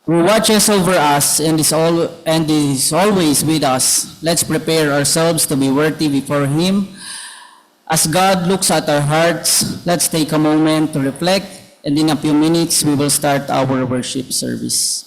who watches over us and is always with us. Let's prepare ourselves to be worthy before Him. As God looks at our hearts, let's take a moment to reflect, and in a few minutes, we will start our worship service.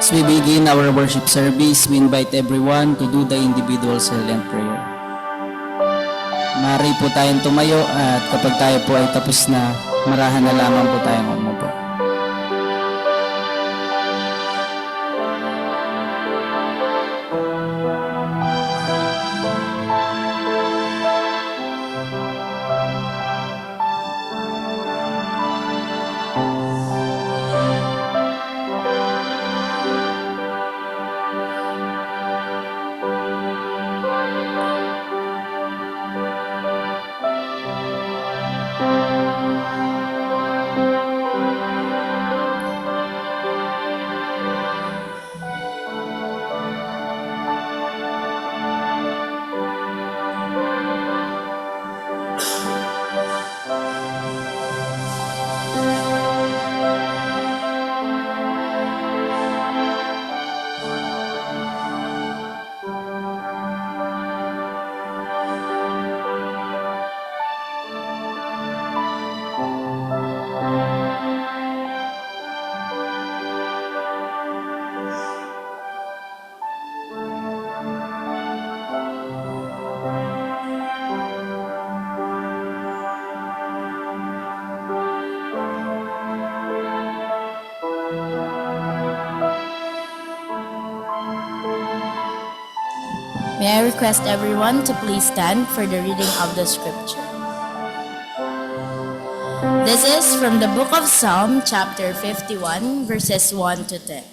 As we begin our worship service, we invite everyone to do the individual silent prayer. Maaari po tayong tumayo at kapag tayo po ay tapos na, marahan na lamang po tayong umupo. May I request everyone to please stand for the reading of the scripture. This is from the book of Psalm, chapter 51, verses 1 to 10.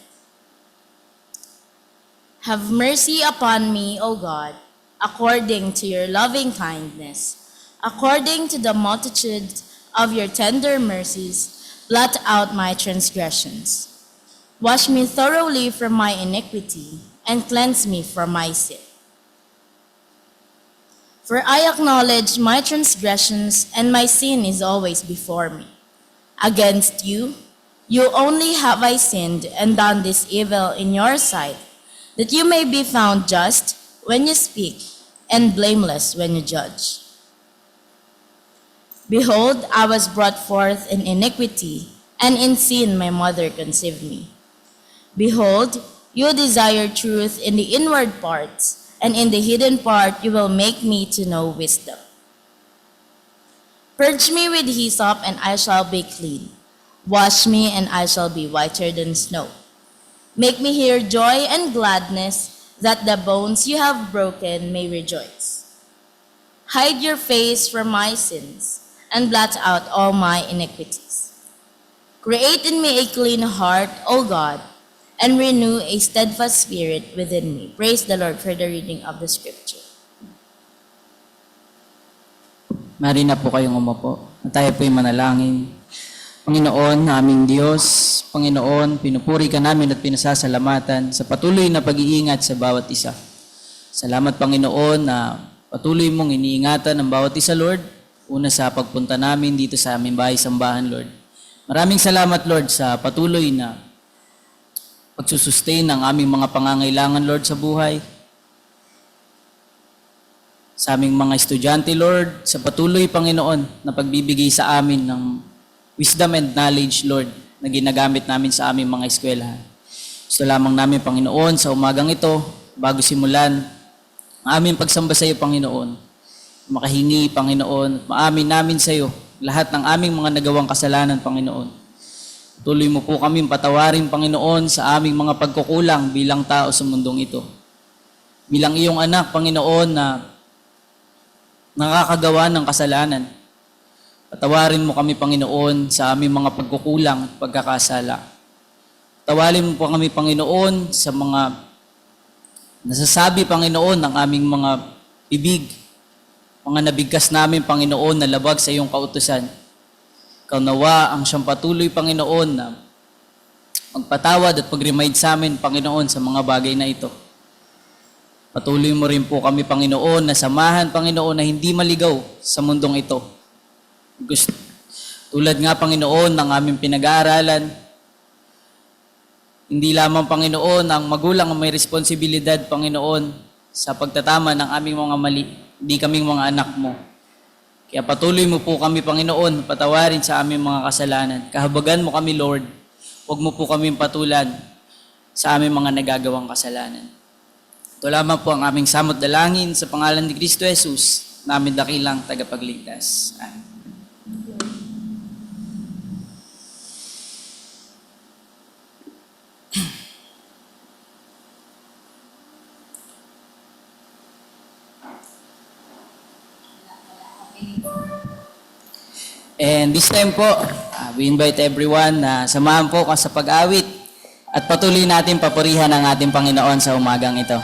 Have mercy upon me, O God, according to your loving kindness, according to the multitude of your tender mercies, blot out my transgressions. Wash me thoroughly from my iniquity, and cleanse me from my sin. For I acknowledge my transgressions, and my sin is always before me. Against you, you only have I sinned and done this evil in your sight, that you may be found just when you speak, and blameless when you judge. Behold, I was brought forth in iniquity, and in sin my mother conceived me. Behold, you desire truth in the inward parts, and in the hidden part you will make me to know wisdom. Purge me with hyssop, and I shall be clean. Wash me, and I shall be whiter than snow. Make me hear joy and gladness, that the bones you have broken may rejoice. Hide your face from my sins, and blot out all my iniquities. Create in me a clean heart, O God, and renew a steadfast spirit within me. Praise the Lord for the reading of the scripture. Maaari na po kayong umupo. At tayo po'y manalangin. Panginoon, aming Diyos, Panginoon, pinupuri ka namin at pinasasalamatan sa patuloy na pag-iingat sa bawat isa. Salamat, Panginoon, na patuloy mong iniingatan ang bawat isa, Lord. Una sa pagpunta namin dito sa aming bahay-sambahan, Lord. Maraming salamat, Lord, sa patuloy na pagsusustain ng aming mga pangangailangan, Lord, sa buhay. sa aming mga estudyante, Lord, sa patuloy, Panginoon, na pagbibigay sa amin ng wisdom and knowledge, Lord, na ginagamit namin sa aming mga eskwelahan. Gusto lamang namin, Panginoon, sa umagang ito, bago simulan ang aming pagsamba sa iyo, Panginoon, makahingi, Panginoon, at maamin namin sa iyo lahat ng aming mga nagawang kasalanan, Panginoon. Tuloy mo po kami patawarin, Panginoon, sa aming mga pagkukulang bilang tao sa mundong ito. Bilang iyong anak, Panginoon, na nakakagawa ng kasalanan. Patawarin mo kami, Panginoon, sa aming mga pagkukulang at pagkakasala. Patawarin mo po kami, Panginoon, sa mga nasasabi, Panginoon, ng aming mga bibig, mga nabigkas namin, Panginoon, na labag sa iyong kautusan. Ikaw nawa ang siyang patuloy, Panginoon, na magpatawad at pag-remind sa amin, Panginoon, sa mga bagay na ito. Patuloy mo rin po kami, Panginoon, na samahan, Panginoon, na hindi maligaw sa mundong ito. Tulad nga, Panginoon, ng aming pinag-aaralan, hindi lamang, Panginoon, ang magulang ang may responsibilidad, Panginoon, sa pagtatama ng aming mga mali, hindi kaming mga anak mo. Kaya patuloy mo po kami, Panginoon, patawarin sa aming mga kasalanan. Kahabagan mo kami, Lord. Huwag mo po kami patulan sa aming mga nagagawang kasalanan. Ito lamang po ang aming samot dalangin sa pangalan ni Kristo Jesus, namin dakilang tagapagligtas. Amen. And this time po, we invite everyone na samahan po ka sa pag-awit at patuloy natin papurihan ang ating Panginoon sa umagang ito.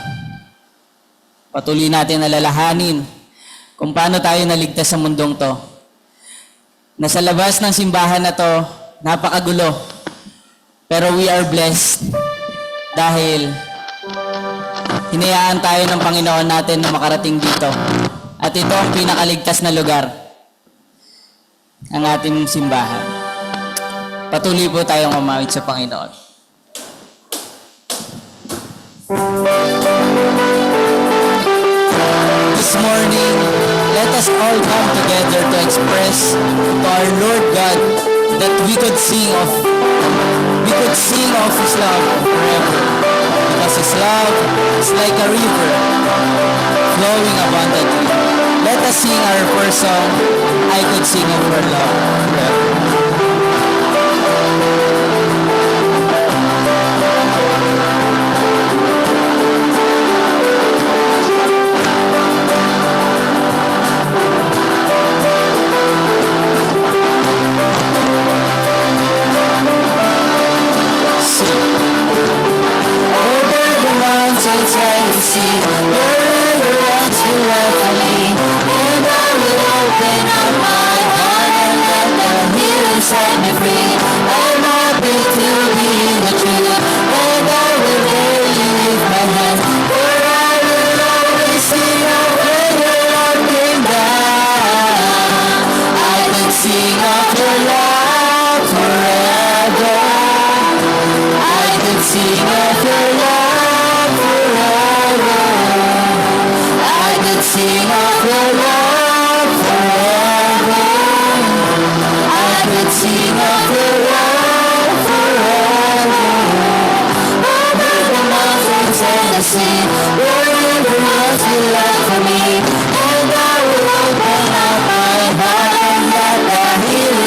Patuloy natin alalahanin kung paano tayo naligtas sa mundong to. Nasa labas ng simbahan na to, napakagulo. Pero we are blessed dahil hinayaan tayo ng Panginoon natin na makarating dito. At ito ang pinakaligtas na lugar, ang ating simbahan. Patuloy po tayong umawit sa Panginoon. This morning, let us all come together to express to our Lord God that we could sing of His love forever. Because His love is like a river flowing abundantly. Let us sing our first song, I Could Sing of Your Love Forever.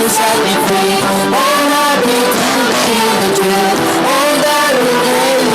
Set me free, and I'll be to the truth, and I will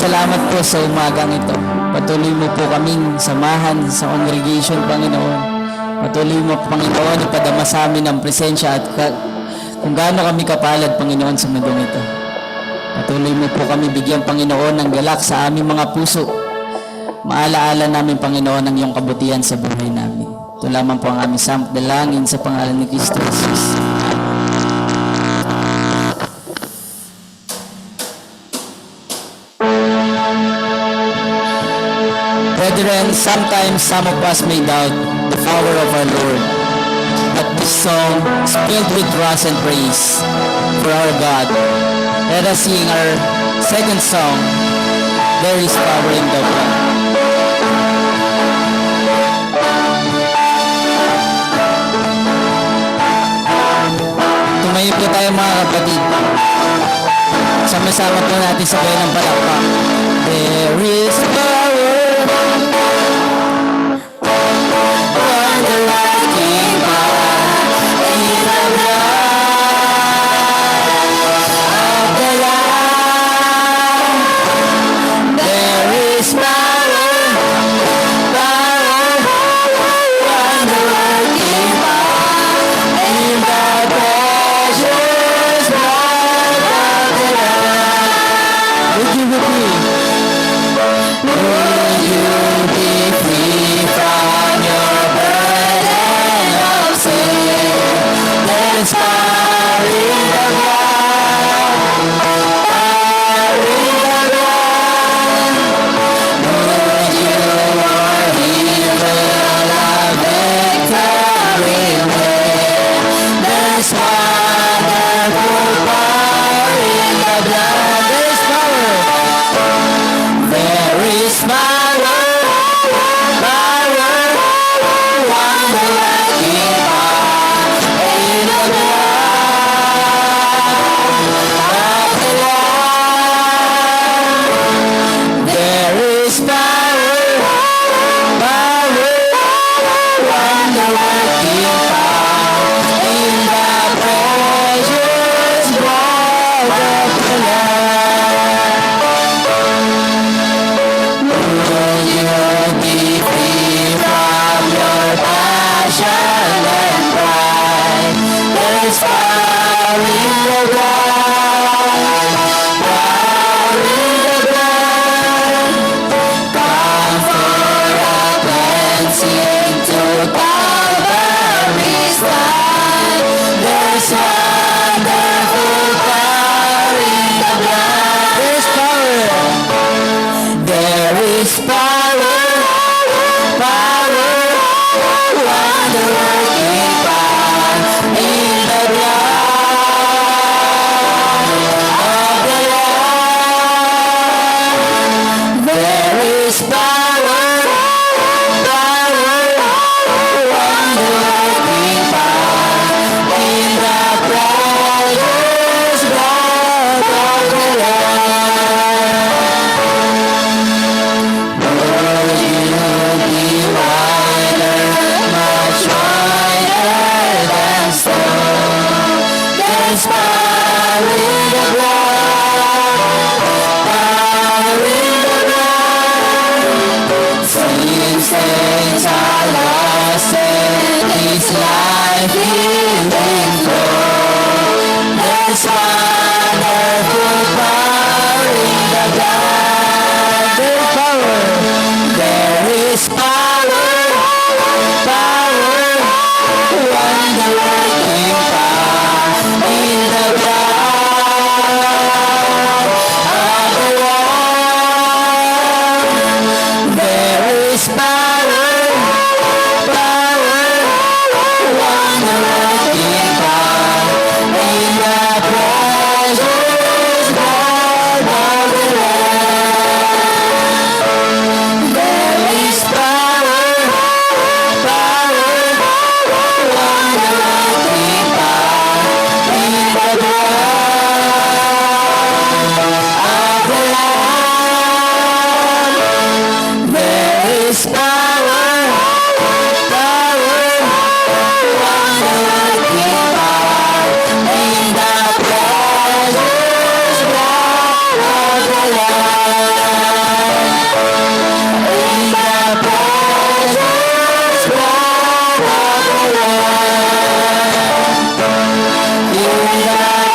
salamat po sa umagang ito. Patuloy mo po kaming samahan sa congregation, Panginoon. Patuloy mo, Panginoon, ipadama sa amin ang presensya at kung gaano kami kapalad, Panginoon, sa mundong ito. Patuloy mo po kami bigyan, Panginoon, ng galak sa aming mga puso. Maalaala namin, Panginoon, ang iyong kabutihan sa buhay namin. Ito lamang po ang aming dalangin sa pangalan ni Kristo Jesus. Brethren, sometimes some of us may doubt the power of our Lord. But this song is filled with trust and praise for our God. Let us sing our second song, There is Power in the Blood. Tumayo po tayo mga kapatid. Sama-sama po natin sabay ng palakpak. There is power.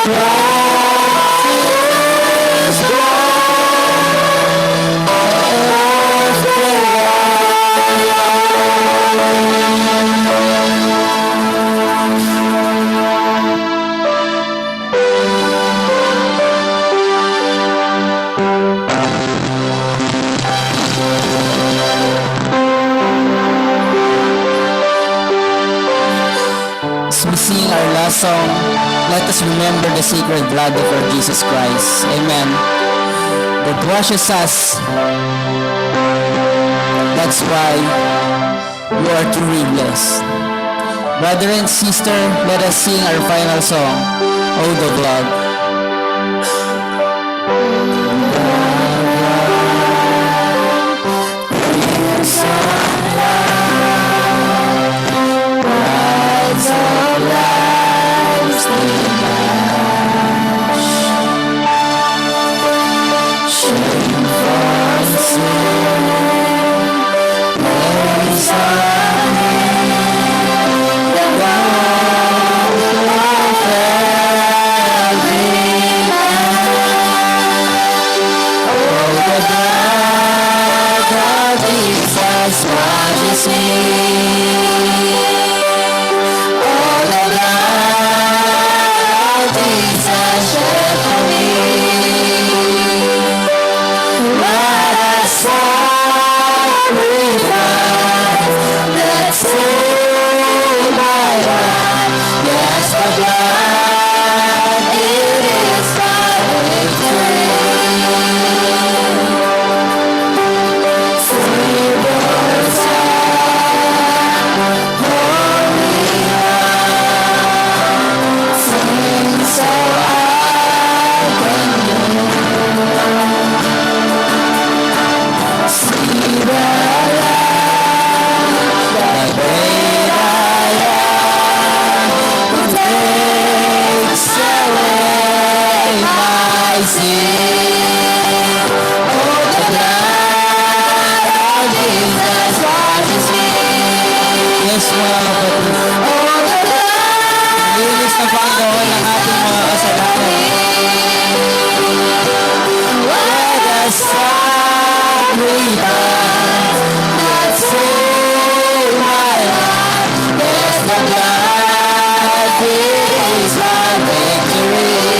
As we sing our last song, let us remember the sacred blood of our Jesus Christ. Amen. That washes us. That's why you are truly blessed. Brother and sister, let us sing our final song, Oh the Blood. Yes, mga kapatid. Linis na Panginoon ang ating mga kasalanan. Let us sacrifice that soul, my life. Yes, the blood is my victory.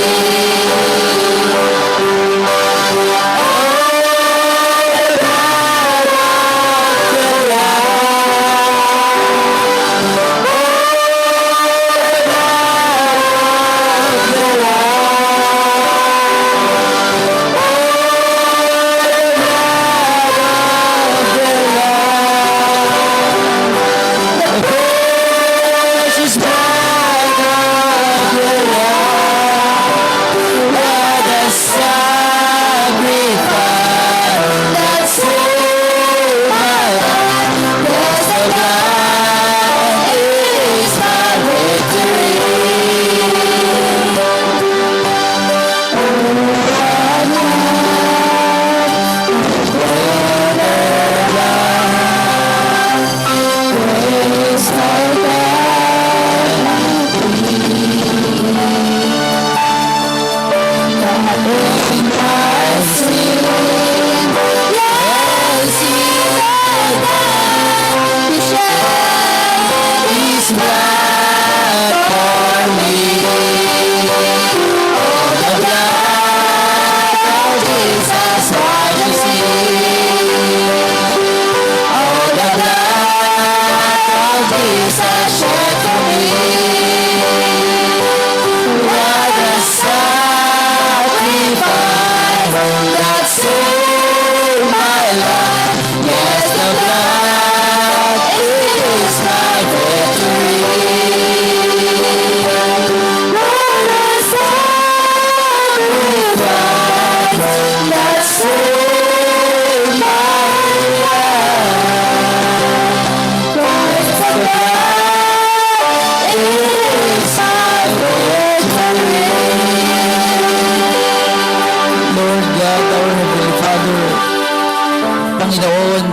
Panginoon,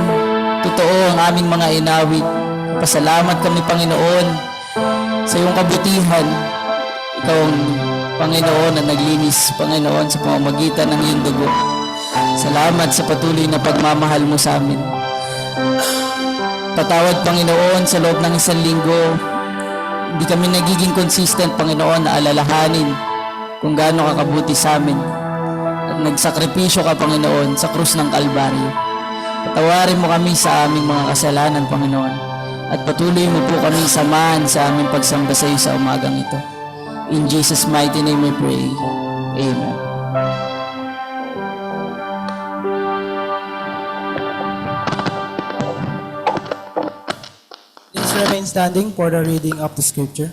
totoo ang aming mga inawit. Pasalamat kami, Panginoon, sa iyong kabutihan. Ikaw ang Panginoon, na naglinis, Panginoon, sa pamamagitan ng iyong dugo. Salamat sa patuloy na pagmamahal mo sa amin. Patawad, Panginoon, sa loob ng isang linggo, hindi kami nagiging consistent, Panginoon, na alalahanin kung gaano ka kabuti sa amin. At nagsakripisyo ka, Panginoon, sa krus ng Kalbaryo. Patawarin mo kami sa aming mga kasalanan, Panginoon. At patuloy mo po kami samahan sa aming pagsamba sa iyo sa umagang ito. In Jesus' mighty name we pray. Amen. Please remain standing for the reading of the scripture.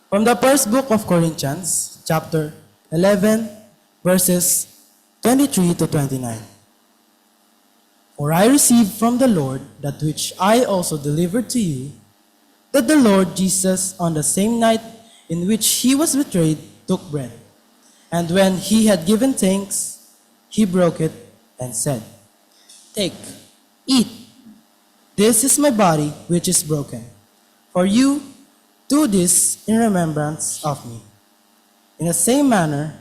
From the first book of Corinthians, chapter 11, verses 23 to 29. For I received from the Lord that which I also delivered to you, that the Lord Jesus, on the same night in which he was betrayed, took bread. And when he had given thanks, he broke it and said, "Take, eat. This is my body which is broken. For you, do this in remembrance of me." In the same manner,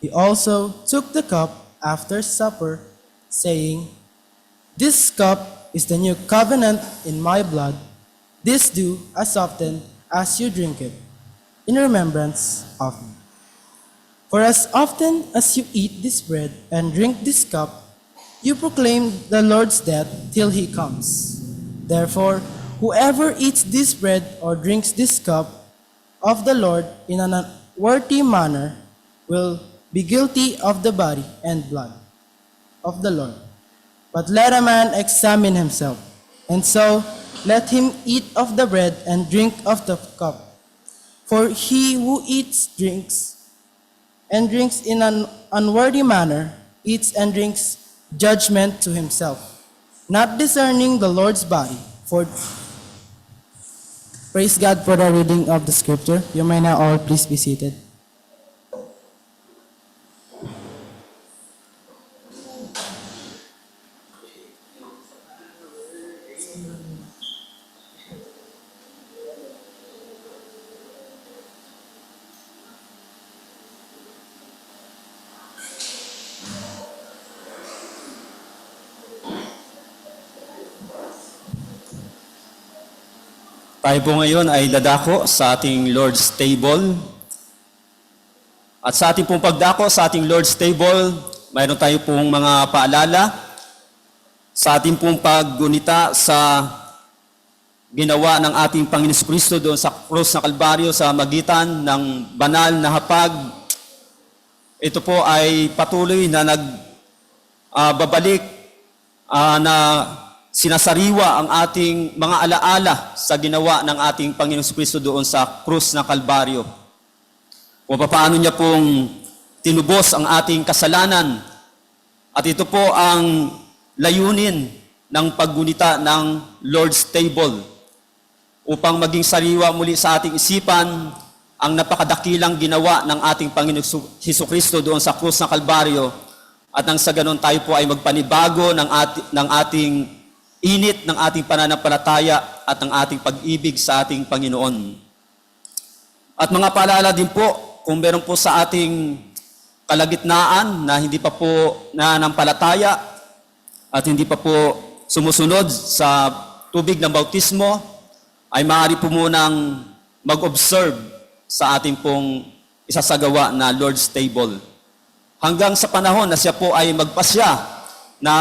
he also took the cup after supper, saying, "This cup is the new covenant in my blood. This do as often as you drink it, in remembrance of me. For as often as you eat this bread and drink this cup, you proclaim the Lord's death till he comes. Therefore, whoever eats this bread or drinks this cup of the Lord in an unworthy manner will be guilty of the body and blood of the Lord. But let a man examine himself, and so let him eat of the bread and drink of the cup. For he who eats, drinks in an unworthy manner, eats and drinks judgment to himself, not discerning the Lord's body. Praise God for the reading of the scripture. You may now all please be seated. Tayo po ngayon ay dadako sa ating Lord's Table. At sa ating pong pagdako sa ating Lord's Table, mayroon tayo pong mga paalala sa ating pong paggunita sa ginawa ng ating Panginoon Kristo doon sa krus ng Kalbaryo sa magitan ng banal na hapag. Ito po ay patuloy na nagbabalik na sinasariwa ang ating mga alaala sa ginawa ng ating Panginoong Kristo doon sa krus ng Kalbaryo. Kung paano niya pong tinubos ang ating kasalanan. At ito po ang layunin ng paggunita ng Lord's Table upang maging sariwa muli sa ating isipan ang napakadakilang ginawa ng ating Panginoong Jesucristo doon sa krus ng Kalbaryo. At nang sa ganon tayo po ay magpanibago ng ating init ng ating pananampalataya at ng ating pag-ibig sa ating Panginoon. At mga paalala din po, kung meron po sa ating kalagitnaan na hindi pa po nananampalataya at hindi pa po sumusunod sa tubig ng bautismo, ay maaari po munang mag-observe sa ating pong isasagawa na Lord's Table. Hanggang sa panahon na siya po ay magpasya na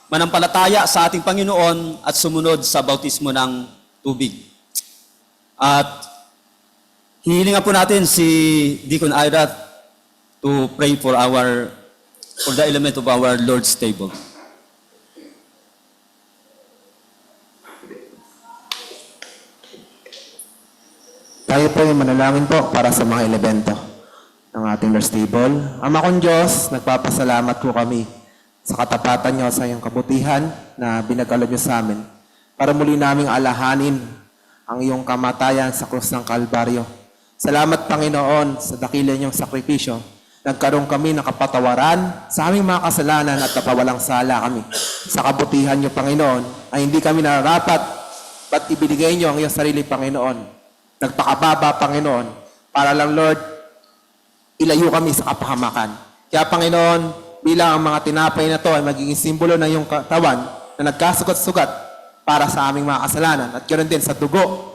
manampalataya sa ating Panginoon at sumunod sa bautismo ng tubig. At hihilingan po natin si Deacon Ira to pray for the element of our Lord's Table. Tayo po yung manalangin po para sa mga elemento ng ating Lord's Table. Ama kong Diyos, nagpapasalamat po kami sa katapatan niyo sa iyong kabutihan na binagkaloob niyo sa amin para muli naming alahanin ang iyong kamatayan sa krus ng Kalbaryo. Salamat, Panginoon, sa dakila niyong sakripisyo. Nagkaroon kami ng kapatawaran sa aming mga kasalanan at napawalang sala kami. Sa kabutihan niyo, Panginoon, ay hindi kami nararapat, ba't ibinigay niyo ang iyong sarili, Panginoon. Nagpakababa, Panginoon, para lang, Lord, ilayo kami sa kapahamakan. Kaya Panginoon, bilang ang mga tinapay na to ay magiging simbolo ng iyong katawan na nagkasugat-sugat para sa aming mga kasalanan at ganoon din sa dugo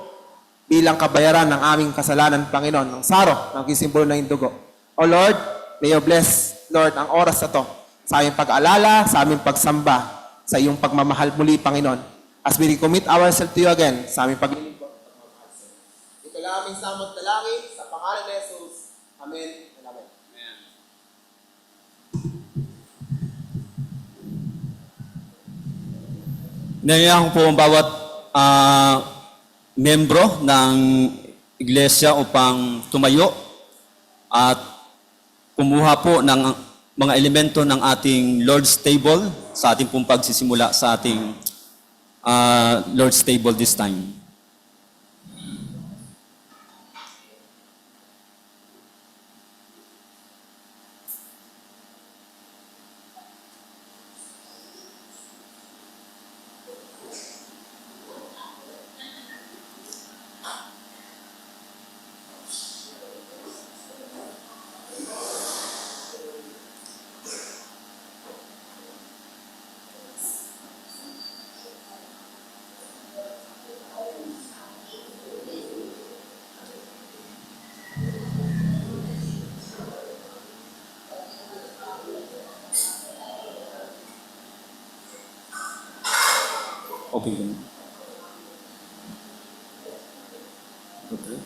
bilang kabayaran ng aming kasalanan, Panginoon, ng saro, magiging simbolo ng iyong dugo. O Lord, may you bless, Lord, ang oras na to sa aming pag-alala, sa aming pagsamba, sa iyong pagmamahal muli, Panginoon. As we commit ourselves to you again, sa aming paglilingkod. Ito lang aming samot dalangin sa pangalan ni Jesus. Amen. Amen. Nangyayahan ko po ang bawat membro ng iglesia upang tumayo at kumuha po ng mga elemento ng ating Lord's Table sa ating pong pagsisimula sa ating Lord's Table this time. Okay. Okay.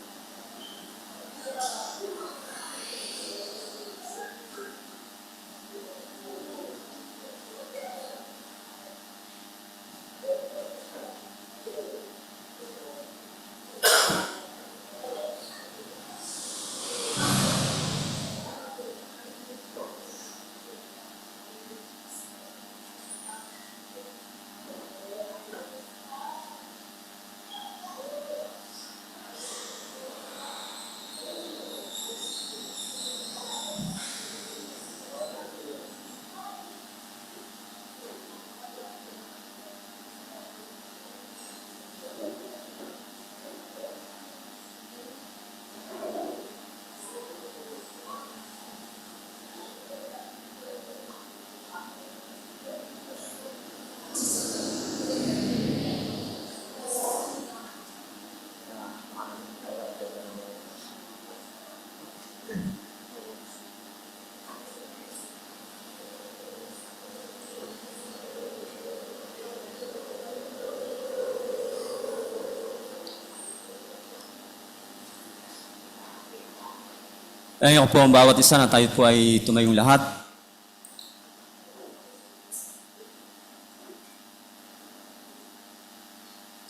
Ngayon po ang bawat isa na tayo po ay tumayong lahat.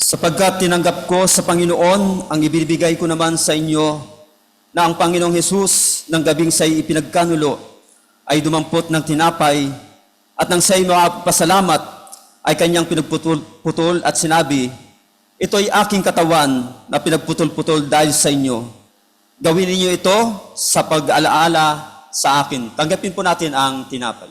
Sapagkat tinanggap ko sa Panginoon ang ibibigay ko naman sa inyo na ang Panginoong Hesus ng gabing siya'y ipinagkanulo ay dumampot ng tinapay at nang siya'y makapasalamat ay kanyang pinagputol at sinabi, "Ito'y aking katawan na pinagputol-putol dahil sa inyo. Gawin ninyo ito sa pag-alaala sa akin." Tanggapin po natin ang tinapay.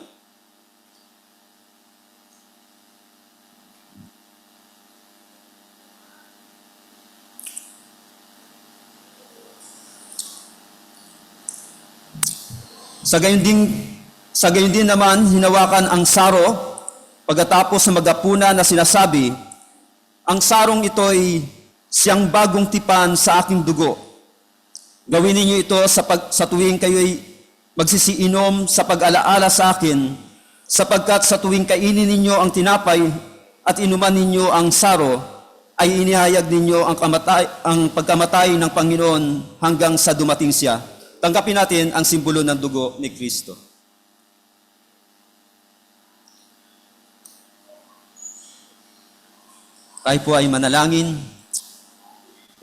Sa gayon din naman, hinawakan ang saro pagkatapos sa magapuna na sinasabi, "Ang sarong ito'y siyang bagong tipan sa aking dugo. Gawin ninyo ito sa tuwing kayo'y magsisiinom sa pag-alaala sa akin, sapagkat sa tuwing kainin ninyo ang tinapay at inuman ninyo ang saro, ay inihayag ninyo ang pagkamatay ng Panginoon hanggang sa dumating siya." Tanggapin natin ang simbolo ng dugo ni Kristo. Tayo po ay manalangin.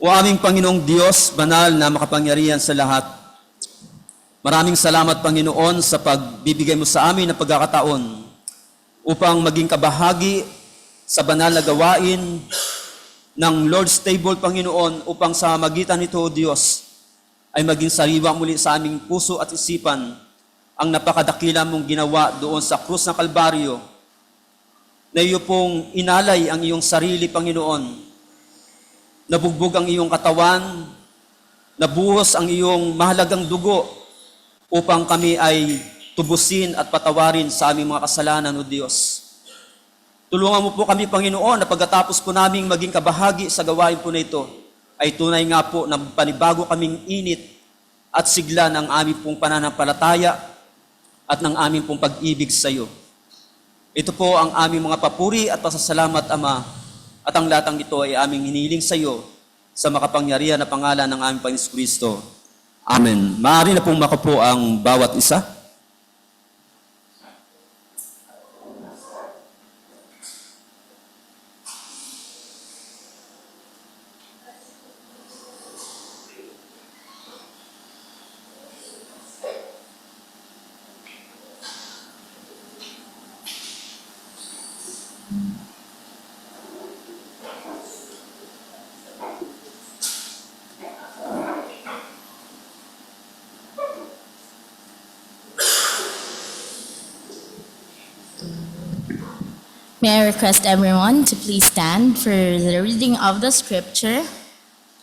O aming Panginoong Diyos, banal na makapangyarihan sa lahat, maraming salamat, Panginoon, sa pagbibigay mo sa amin ng pagkakataon upang maging kabahagi sa banal na gawain ng Lord's Table, Panginoon, upang sa magitan nito, O Diyos, ay maging sariwa muli sa aming puso at isipan ang napakadakila mong ginawa doon sa krus ng Kalbaryo, na iyo pong inalay ang iyong sarili, Panginoon, nabugbog ang iyong katawan, nabuhos ang iyong mahalagang dugo upang kami ay tubusin at patawarin sa aming mga kasalanan, O Diyos. Tulungan mo po kami, Panginoon, na pagkatapos po naming maging kabahagi sa gawain po na ito, ay tunay nga po na panibago kaming init at sigla ng aming pong pananampalataya at ng aming pong pag-ibig sa iyo. Ito po ang aming mga papuri at pasasalamat, Ama, at ang latang ito ay aming hiniling sa iyo sa makapangyarihan na pangalan ng aming Panginoon Kristo. Amen. Maaari na pong makapo ang bawat isa. May I request everyone to please stand for the reading of the scripture.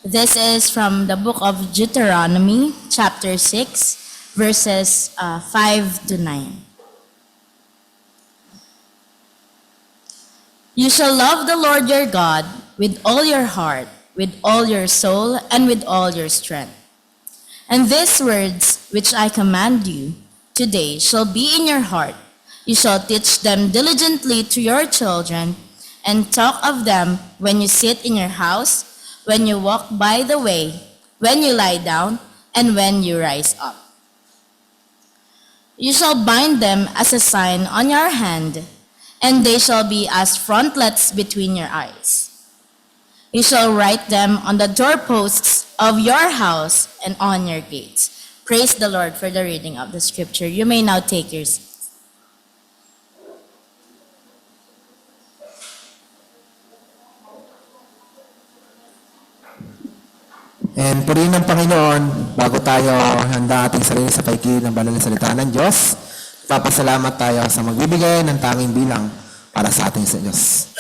This is from the book of Deuteronomy, chapter 6, verses 5 to 9. You shall love the Lord your God with all your heart, with all your soul, and with all your strength. And these words which I command you today shall be in your heart. You shall teach them diligently to your children, and talk of them when you sit in your house, when you walk by the way, when you lie down, and when you rise up. You shall bind them as a sign on your hand, and they shall be as frontlets between your eyes. You shall write them on the doorposts of your house and on your gates. Praise the Lord for the reading of the scripture. You may now take your seats. And purihin ng Panginoon, bago tayo handa ating sarili sa paikil ng banal na salita ng Diyos, papasalamat tayo sa magbibigay ng tanging bilang para sa ating sa Diyos.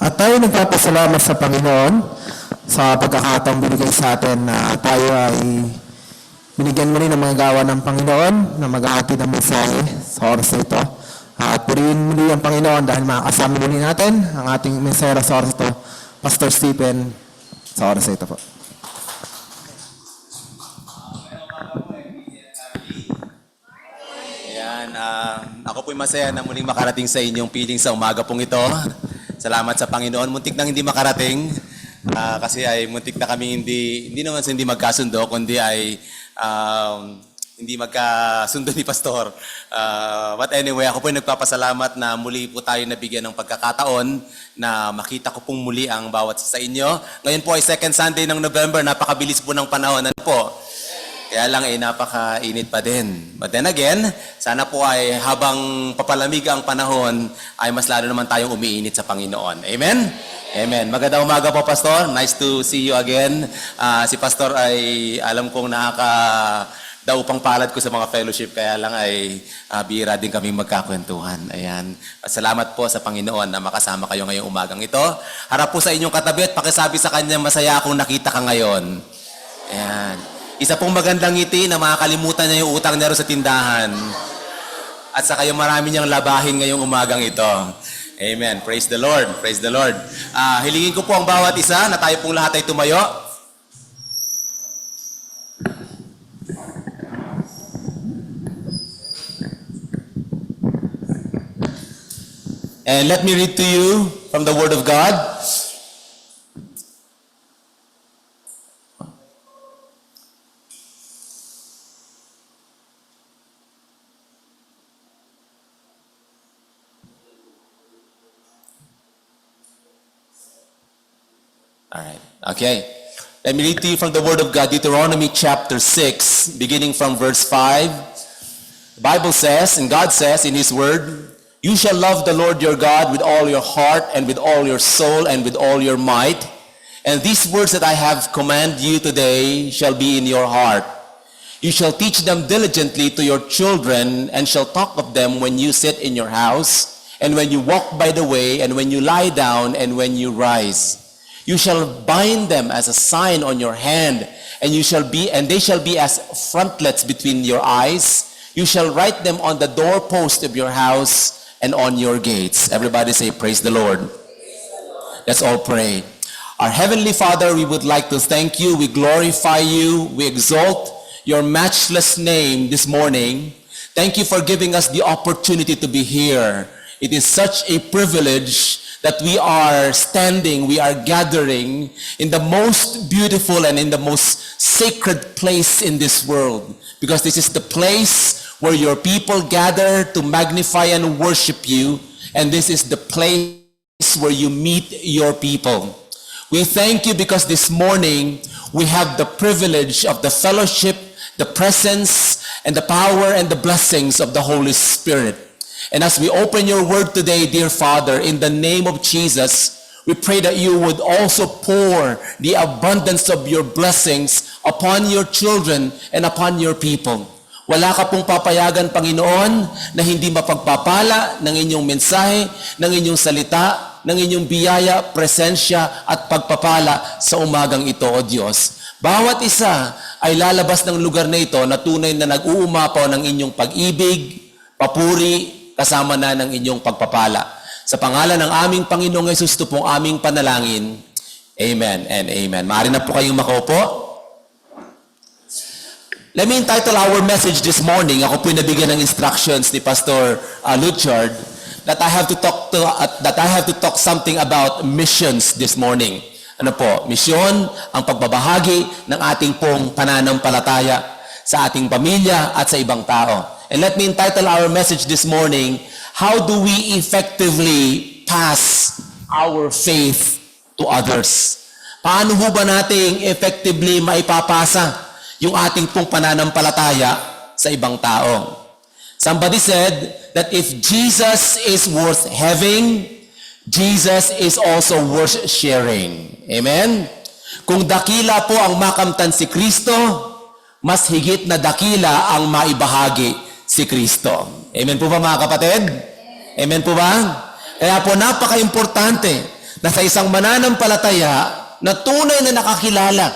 At tayo nagpapasalamat sa Panginoon sa pagkakataong binigay sa atin na tayo ay binigyan muli ng mga gawa ng Panginoon na mag-aati ng mensahe sa oras na ito. At purihin muli ang Panginoon dahil makakasama muli natin ang ating mensahero sa oras ito, Pastor Stephen, sa oras na ito po. Ayan, ako po'y masaya na muling makarating sa inyong piling sa umaga pong ito. Salamat sa Panginoon. Muntik nang hindi makarating kasi ay muntik na kami hindi naman sa hindi magkasundo, kundi ay hindi magkasundo ni Pastor. But anyway, ako po'y nagpapasalamat na muli po tayo nabigyan ng pagkakataon na makita ko pong muli ang bawat sa inyo. Ngayon po ay second Sunday ng November, napakabilis po ng panahon. Ano po? Kaya lang ay napakainit pa din. But then again, sana po ay habang papalamig ang panahon, ay mas lalo naman tayong umiinit sa Panginoon. Amen? Amen. Magandang umaga po, Pastor. Nice to see you again. Si Pastor ay alam kong daupang palad ko sa mga fellowship, kaya lang ay bihira din kaming magkakwentuhan. Ayan. At salamat po sa Panginoon na makasama kayo ngayong umagang ito. Harap po sa inyong katabi at pakisabi sa kanya, masaya akong nakita ka ngayon. Ayan. Isa pong magandang ngiti na makakalimutan niya yung utang niya sa tindahan. At sa kayo marami niyang labahin ngayong umagang ito. Amen. Praise the Lord. Praise the Lord. Hilingin ko po ang bawat isa na tayo pong lahat ay tumayo. And let me read to you from the Word of God. All right. Okay. Let me read to you from the Word of God, Deuteronomy chapter 6, beginning from verse 5. The Bible says, and God says in His Word, "You shall love the Lord your God with all your heart and with all your soul and with all your might. And these words that I have commanded you today shall be in your heart. You shall teach them diligently to your children and shall talk of them when you sit in your house and when you walk by the way and when you lie down and when you rise. You shall bind them as a sign on your hand, and they shall be as frontlets between your eyes. You shall write them on the doorpost of your house and on your gates." Everybody say, "Praise the Lord." Let's all pray. Our Heavenly Father, we would like to thank you. We glorify you. We exalt your matchless name this morning. Thank you for giving us the opportunity to be here. It is such a privilege that we are standing, we are gathering in the most beautiful and in the most sacred place in this world. Because this is the place where your people gather to magnify and worship you. And this is the place where you meet your people. We thank you because this morning we have the privilege of the fellowship, the presence, and the power and the blessings of the Holy Spirit. And as we open your word today, dear Father, in the name of Jesus, we pray that you would also pour the abundance of your blessings upon your children and upon your people. Wala ka pong papayagan, Panginoon, na hindi mapagpapala ng inyong mensahe, ng inyong salita, ng inyong biyaya, presensya at pagpapala sa umagang ito, O Diyos. Bawat isa ay lalabas ng lugar na ito na tunay na nag-uumapaw ng inyong pag-ibig, papuri, kasama na ng inyong pagpapala. Sa pangalan ng aming Panginoong Hesus, ito pong aming panalangin. Amen and amen. Maaari na po kayong makaupo. Let me entitle our message this morning. Ako po nabigyan ng instructions ni Pastor Luchard that I have to talk something about missions this morning. Ano po? Misyon, ang pagbabahagi ng ating pong pananampalataya sa ating pamilya at sa ibang tao. And let me entitle our message this morning, how do we effectively pass our faith to others? Paano ho ba nating effectively maipapasa yung ating pong pananampalataya sa ibang tao? Somebody said that if Jesus is worth having, Jesus is also worth sharing. Amen? Kung dakila po ang makamtan si Kristo, mas higit na dakila ang maibahagi si Kristo. Amen po ba mga kapatid? Amen po ba? Kaya po napaka-importante na sa isang mananampalataya na tunay na nakakilala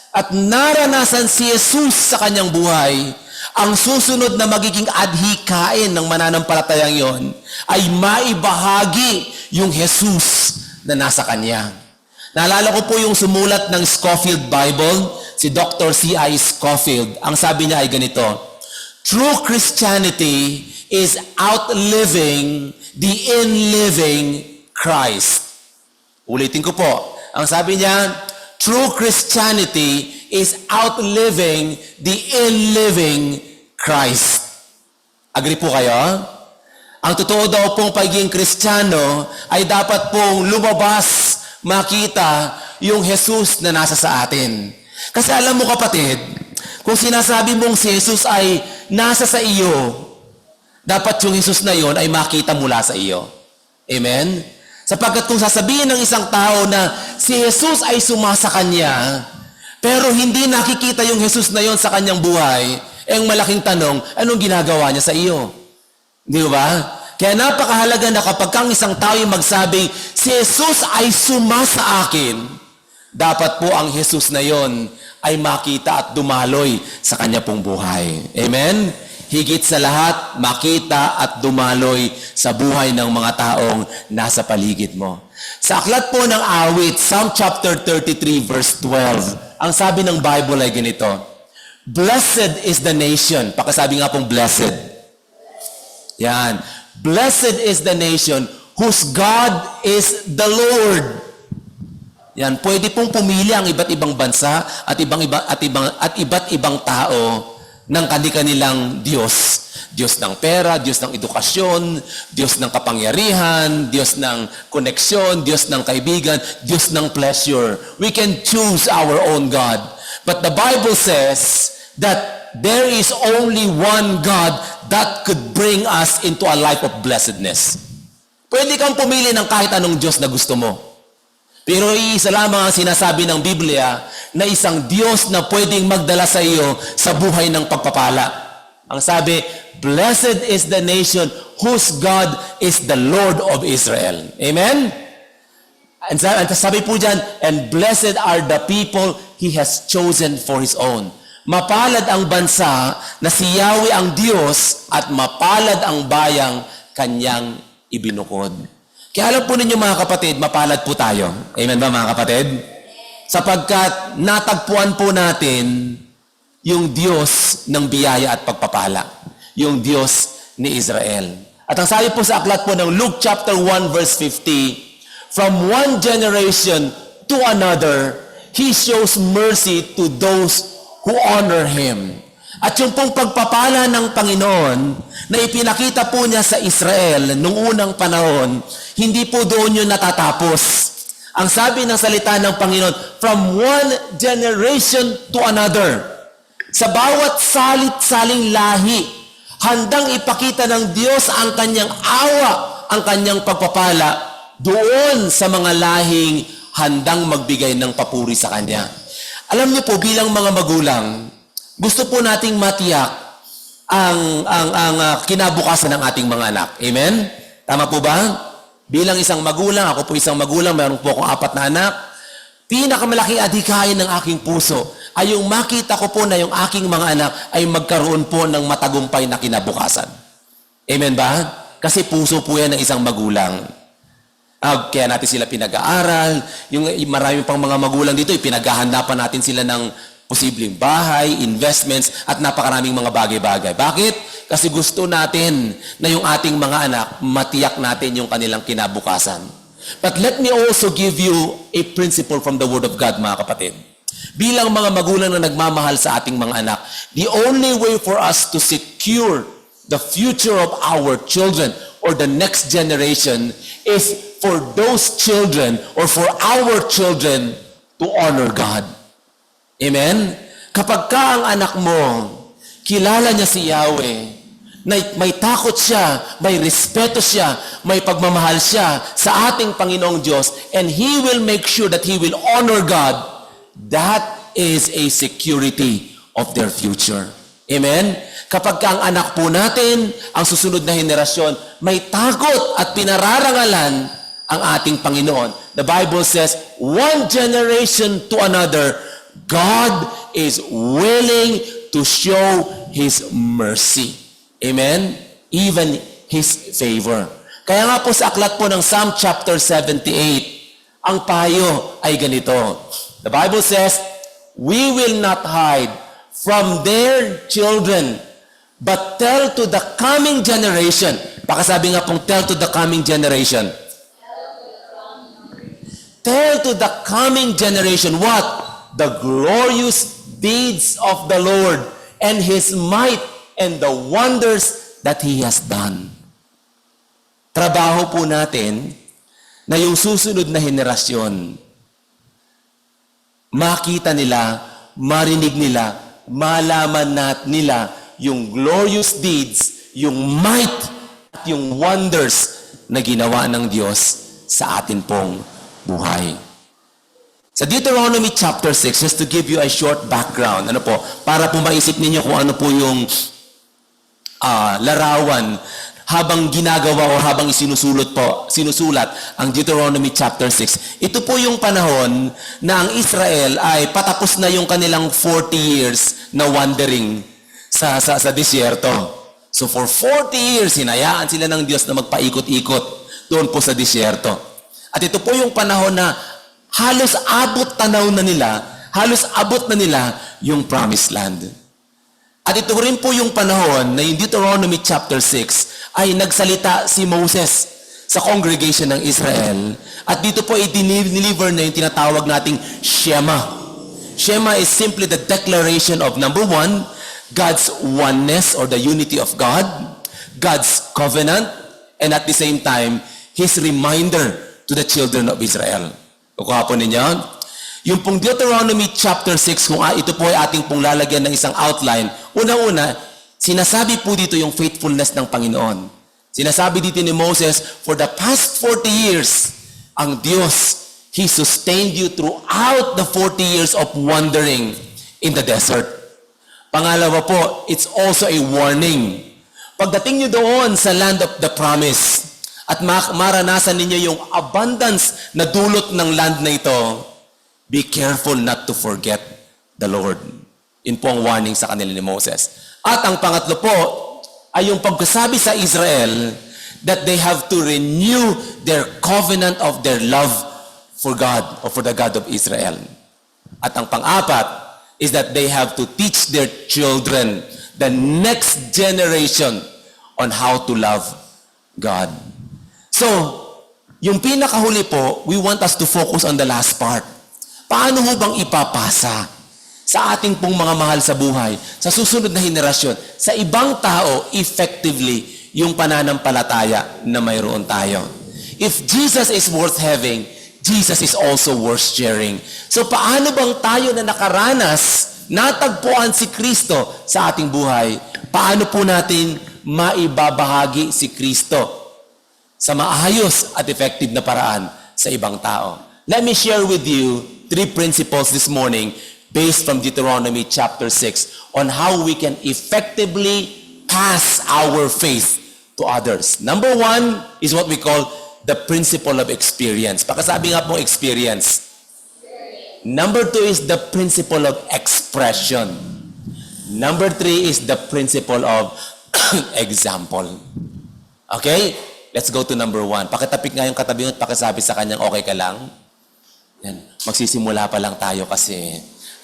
at naranasan si Jesus sa kanyang buhay, ang susunod na magiging adhikain ng mananampalatayang yon ay maibahagi yung Jesus na nasa kanya. Naalala ko po yung sumulat ng Scofield Bible, si Dr. C.I. Scofield. Ang sabi niya ay ganito, "True Christianity is outliving the in-living Christ." Ulitin ko po. Ang sabi niya, true Christianity is outliving the in-living Christ. Agree po kayo? Ang totoo daw pong pagiging Kristiyano ay dapat pong lumabas, makita yung Jesus na nasa sa atin. Kasi alam mo kapatid, kung sinasabi mong si Jesus ay nasa sa iyo, dapat yung Jesus na yon ay makita mula sa iyo. Amen? Sapagkat kung sasabihin ng isang tao na si Jesus ay sumasa kanya, pero hindi nakikita yung Jesus na yon sa kanyang buhay, ang malaking tanong, anong ginagawa niya sa iyo? Di ba? Kaya napakahalaga na kapag kang isang tao yung magsabing, si Jesus ay sumasa akin, dapat po ang Jesus na yon ay makita at dumaloy sa kanya pong buhay. Amen? Higit sa lahat, makita at dumaloy sa buhay ng mga taong nasa paligid mo. Sa aklat po ng awit, Psalm chapter 33 verse 12, ang sabi ng Bible ay ganito, "Blessed is the nation." Pakasabi nga pong blessed. Yan. "Blessed is the nation whose God is the Lord." Yan. Pwede pong pumili ang iba't ibang bansa at iba't ibang tao ng kanilang Diyos. Diyos ng pera, Diyos ng edukasyon, Diyos ng kapangyarihan, Diyos ng koneksyon, Diyos ng kaibigan, Diyos ng pleasure. We can choose our own God. But the Bible says that there is only one God that could bring us into a life of blessedness. Pwede kang pumili ng kahit anong Diyos na gusto mo. Pero iisa lamang ang sinasabi ng Biblia na isang Diyos na pwedeng magdala sa iyo sa buhay ng pagpapala. Ang sabi, "Blessed is the nation whose God is the Lord of Israel." Amen? And sabi po dyan, "And blessed are the people He has chosen for His own." Mapalad ang bansa na si Yahweh ang Diyos at mapalad ang bayang Kanyang ibinukod. Kaya alam po ninyo mga kapatid, mapalad po tayo. Amen ba mga kapatid? Sapagkat natagpuan po natin yung Diyos ng biyaya at pagpapala. Yung Diyos ni Israel. At ang sabi po sa aklat po ng Luke chapter 1 verse 50, "From one generation to another, He shows mercy to those who honor Him." At yung pong pagpapala ng Panginoon na ipinakita po niya sa Israel noong unang panahon, hindi po doon yun natatapos. Ang sabi ng salita ng Panginoon, from one generation to another. Sa bawat salit-saling lahi, handang ipakita ng Diyos ang kanyang awa, ang kanyang pagpapala doon sa mga lahing handang magbigay ng papuri sa Kanya. Alam niyo po, bilang mga magulang, gusto po nating matiyak ang kinabukasan ng ating mga anak. Amen? Tama po ba? Bilang isang magulang, ako po isang magulang, mayroon po akong 4 na anak, pinakamalaking adhikain ng aking puso ay yung makita ko po na yung aking mga anak ay magkaroon po ng matagumpay na kinabukasan. Amen ba? Kasi puso po yan ng isang magulang. Kaya natin sila pinag-aaral. Yung marami pang mga magulang dito, ipinaghahanda pa natin sila ng posibleng bahay, investments, at napakaraming mga bagay-bagay. Bakit? Kasi gusto natin na yung ating mga anak, matiyak natin yung kanilang kinabukasan. But let me also give you a principle from the Word of God, mga kapatid. Bilang mga magulang na nagmamahal sa ating mga anak, the only way for us to secure the future of our children or the next generation is for those children or for our children to honor God. Amen? Kapag ka ang anak mo, kilala niya si Yahweh, may takot siya, may respeto siya, may pagmamahal siya sa ating Panginoong Diyos, and He will make sure that He will honor God, that is a security of their future. Amen? Kapag ka ang anak po natin, ang susunod na henerasyon, may takot at pinararangalan ang ating Panginoon. The Bible says, one generation to another, God is willing to show His mercy. Amen? Even His favor. Kaya nga po sa aklat po ng Psalm chapter 78, ang payo ay ganito. The Bible says, we will not hide from their children, but tell to the coming generation. Pakasabi nga pong, tell to the coming generation. Tell to the coming generation what? The glorious deeds of the Lord and His might and the wonders that He has done. Trabaho po natin na yung susunod na henerasyon, makita nila, marinig nila, malaman nila yung glorious deeds, yung might, at yung wonders na ginawa ng Diyos sa atin pong buhay. Sa Deuteronomy chapter 6, just to give you a short background, para po maisip ninyo kung ano po yung larawan habang ginagawa o habang sinusulat ang Deuteronomy chapter 6. Ito po yung panahon na ang Israel ay patapos na yung kanilang 40 years na wandering sa disyerto. So for 40 years, hinayaan sila ng Diyos na magpaikot-ikot doon po sa disyerto. At ito po yung panahon na halos abot na nila yung promised land. At ito rin po yung panahon na yung Deuteronomy chapter 6 ay nagsalita si Moses sa congregation ng Israel. At dito po i-deliver na yung tinatawag nating Shema. Shema is simply the declaration of number one, God's oneness or the unity of God, God's covenant, and at the same time, His reminder to the children of Israel. Kukuha po ninyo. Yung pong Deuteronomy chapter 6, kung ito po ay ating pong lalagyan ng isang outline, unang-una, sinasabi po dito yung faithfulness ng Panginoon. Sinasabi dito ni Moses, for the past 40 years, ang Diyos, He sustained you throughout the 40 years of wandering in the desert. Pangalawa po, it's also a warning. Pagdating nyo doon sa land of the promise, at maranasan ninyo yung abundance na dulot ng land na ito, be careful not to forget the Lord. Yun po ang warning sa kanila ni Moses. At ang pangatlo po, ay yung pagkasabi sa Israel that they have to renew their covenant of their love for God or for the God of Israel. At ang pang-apat is that they have to teach their children, the next generation, on how to love God. So, yung pinakahuli po, we want us to focus on the last part. Paano mo bang ipapasa sa ating pong mga mahal sa buhay, sa susunod na henerasyon, sa ibang tao, effectively, yung pananampalataya na mayroon tayo? If Jesus is worth having, Jesus is also worth sharing. So paano bang tayo na nakaranas, natagpuan si Kristo sa ating buhay, paano po natin maibabahagi si Kristo sa maayos at effective na paraan sa ibang tao? Let me share with you 3 principles this morning based from Deuteronomy chapter 6 on how we can effectively pass our faith to others. Number 1 is what we call the principle of experience. Pakasabi nga pong experience. Number 2 is the principle of expression. Number 3 is the principle of example. Okay? let's go to number 1. Pakitapik nga yung katabi mo at pakisabi sa kanyang, okay ka lang? Yan. Magsisimula pa lang tayo kasi,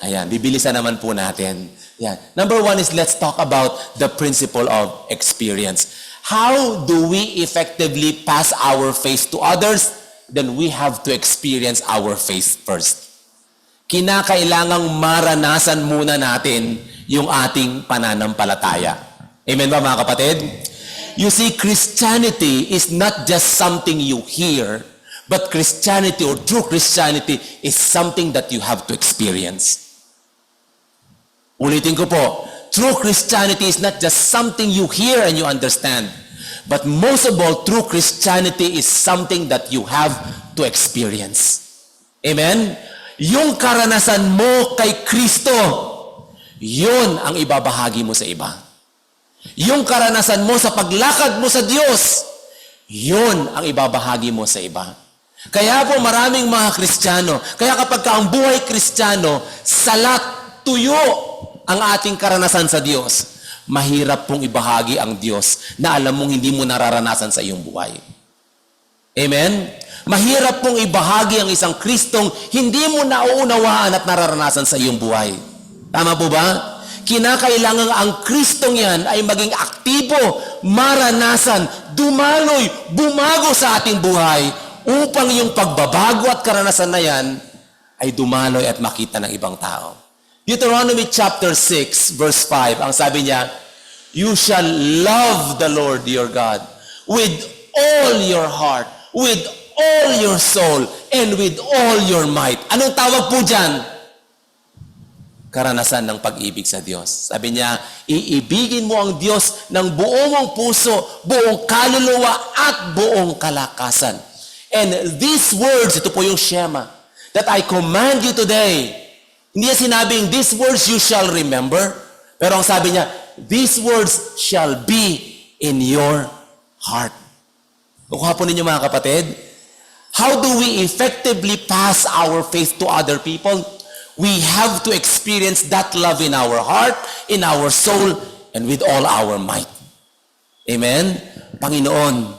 ayan, bibilisan naman po natin. Yan. Number 1 is let's talk about the principle of experience. How do we effectively pass our faith to others? Then we have to experience our faith first. Kinakailangang maranasan muna natin yung ating pananampalataya. Amen ba mga kapatid? You see, Christianity is not just something you hear, but Christianity or true Christianity is something that you have to experience. Ulitin ko po, true Christianity is not just something you hear and you understand, but most of all, true Christianity is something that you have to experience. Amen? Yung karanasan mo kay Kristo, yun ang ibabahagi mo sa iba. Yung karanasan mo sa paglakad mo sa Diyos, yun ang ibabahagi mo sa iba. Kaya po maraming mga Kristiyano, kaya kapag ka ang buhay Kristiyano, salat, tuyo ang ating karanasan sa Diyos, mahirap pong ibahagi ang Diyos na alam mong hindi mo nararanasan sa iyong buhay. Amen? Mahirap pong ibahagi ang isang Kristong hindi mo nauunawaan at nararanasan sa iyong buhay. Tama po ba? Kinakailangan ang Kristong yan ay maging aktibo, maranasan, dumaloy, bumago sa ating buhay upang yung pagbabago at karanasan na yan ay dumaloy at makita ng ibang tao. Deuteronomy chapter 6 verse 5, ang sabi niya, you shall love the Lord your God with all your heart, with all your soul, and with all your might. Anong tawag po dyan? Karanasan ng pag-ibig sa Diyos. Sabi niya, iibigin mo ang Diyos ng buong mong puso, buong kaluluwa, at buong kalakasan. And these words, ito po yung Shema, that I command you today, hindi niya sinabing, these words you shall remember, pero ang sabi niya, these words shall be in your heart. Kukuha po ninyo mga kapatid, how do we effectively pass our faith to other people? We have to experience that love in our heart, in our soul, and with all our might. Amen? Panginoon,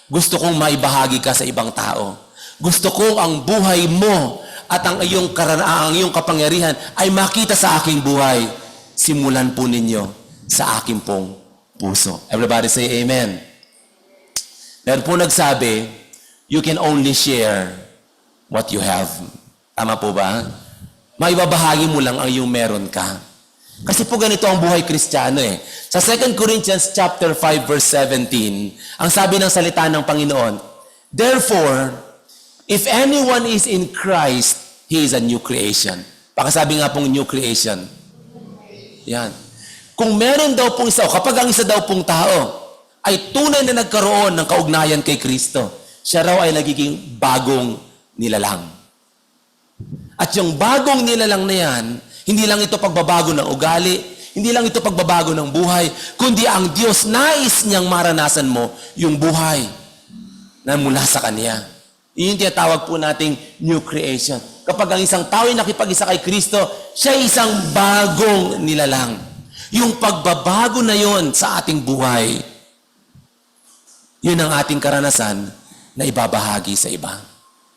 gusto kong maibahagi ka sa ibang tao. Gusto kong ang buhay mo at ang iyong kapangyarihan ay makita sa aking buhay. Simulan po ninyo sa aking pong puso. Everybody say amen. Meron po nagsabi, you can only share what you have. Tama po ba? Maibabahagi mo lang ang iyong meron ka. Kasi po ganito ang buhay Kristiyano eh. Sa 2 Corinthians chapter 5 verse 17, ang sabi ng salita ng Panginoon, therefore, if anyone is in Christ, he is a new creation. Pakasabi nga pong new creation. Yan. Kung meron daw pong isa, o kapag ang isa daw pong tao, ay tunay na nagkaroon ng kaugnayan kay Kristo, siya raw ay nagiging bagong nilalang. At yung bagong nilalang na yan, hindi lang ito pagbabago ng ugali, hindi lang ito pagbabago ng buhay, kundi ang Diyos nais niyang maranasan mo yung buhay na mula sa Kanya. Iyon tinatawag po nating new creation. Kapag ang isang tao ay nakipag-isa kay Kristo, siya ay isang bagong nilalang. Yung pagbabago na yon sa ating buhay, yun ang ating karanasan na ibabahagi sa iba.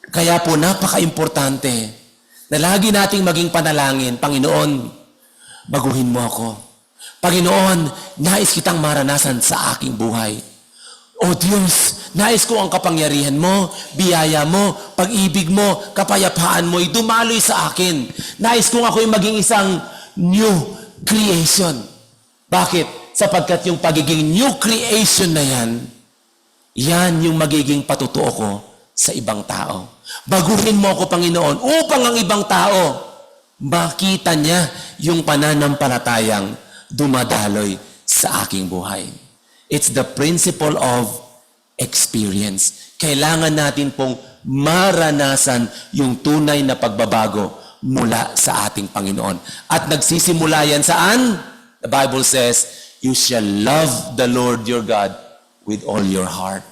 Kaya po napaka-importante na lagi nating maging panalangin, Panginoon, baguhin mo ako. Panginoon, nais kitang maranasan sa aking buhay. O Diyos, nais ko ang kapangyarihan mo, biyaya mo, pag-ibig mo, kapayapaan mo, dumaloy sa akin. Nais kong ako'y maging isang new creation. Bakit? Sapagkat yung pagiging new creation na yan yung magiging patutuo ko sa ibang tao. Baguhin mo ako, Panginoon, upang ang ibang tao makita niya yung pananampalatayang dumadaloy sa aking buhay. It's the principle of experience. Kailangan natin pong maranasan yung tunay na pagbabago mula sa ating Panginoon. At nagsisimula yan saan? The Bible says, you shall love the Lord your God with all your heart.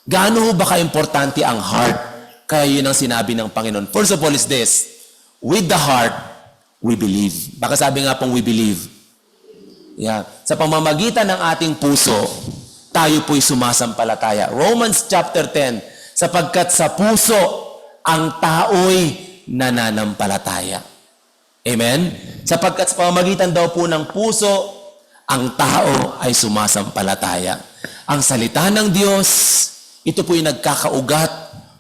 Gaano ba ka-importante ang heart? Kaya yun ang sinabi ng Panginoon. First of all is this, with the heart, we believe. Baka sabi nga pong we believe. Yeah. Sa pamamagitan ng ating puso, tayo po'y sumasampalataya. Romans chapter 10, sapagkat sa puso ang tao'y nananampalataya. Amen? Sapagkat sa pamamagitan daw po ng puso, ang tao ay sumasampalataya. Ang salita ng Diyos, ito po'y nagkakaugat,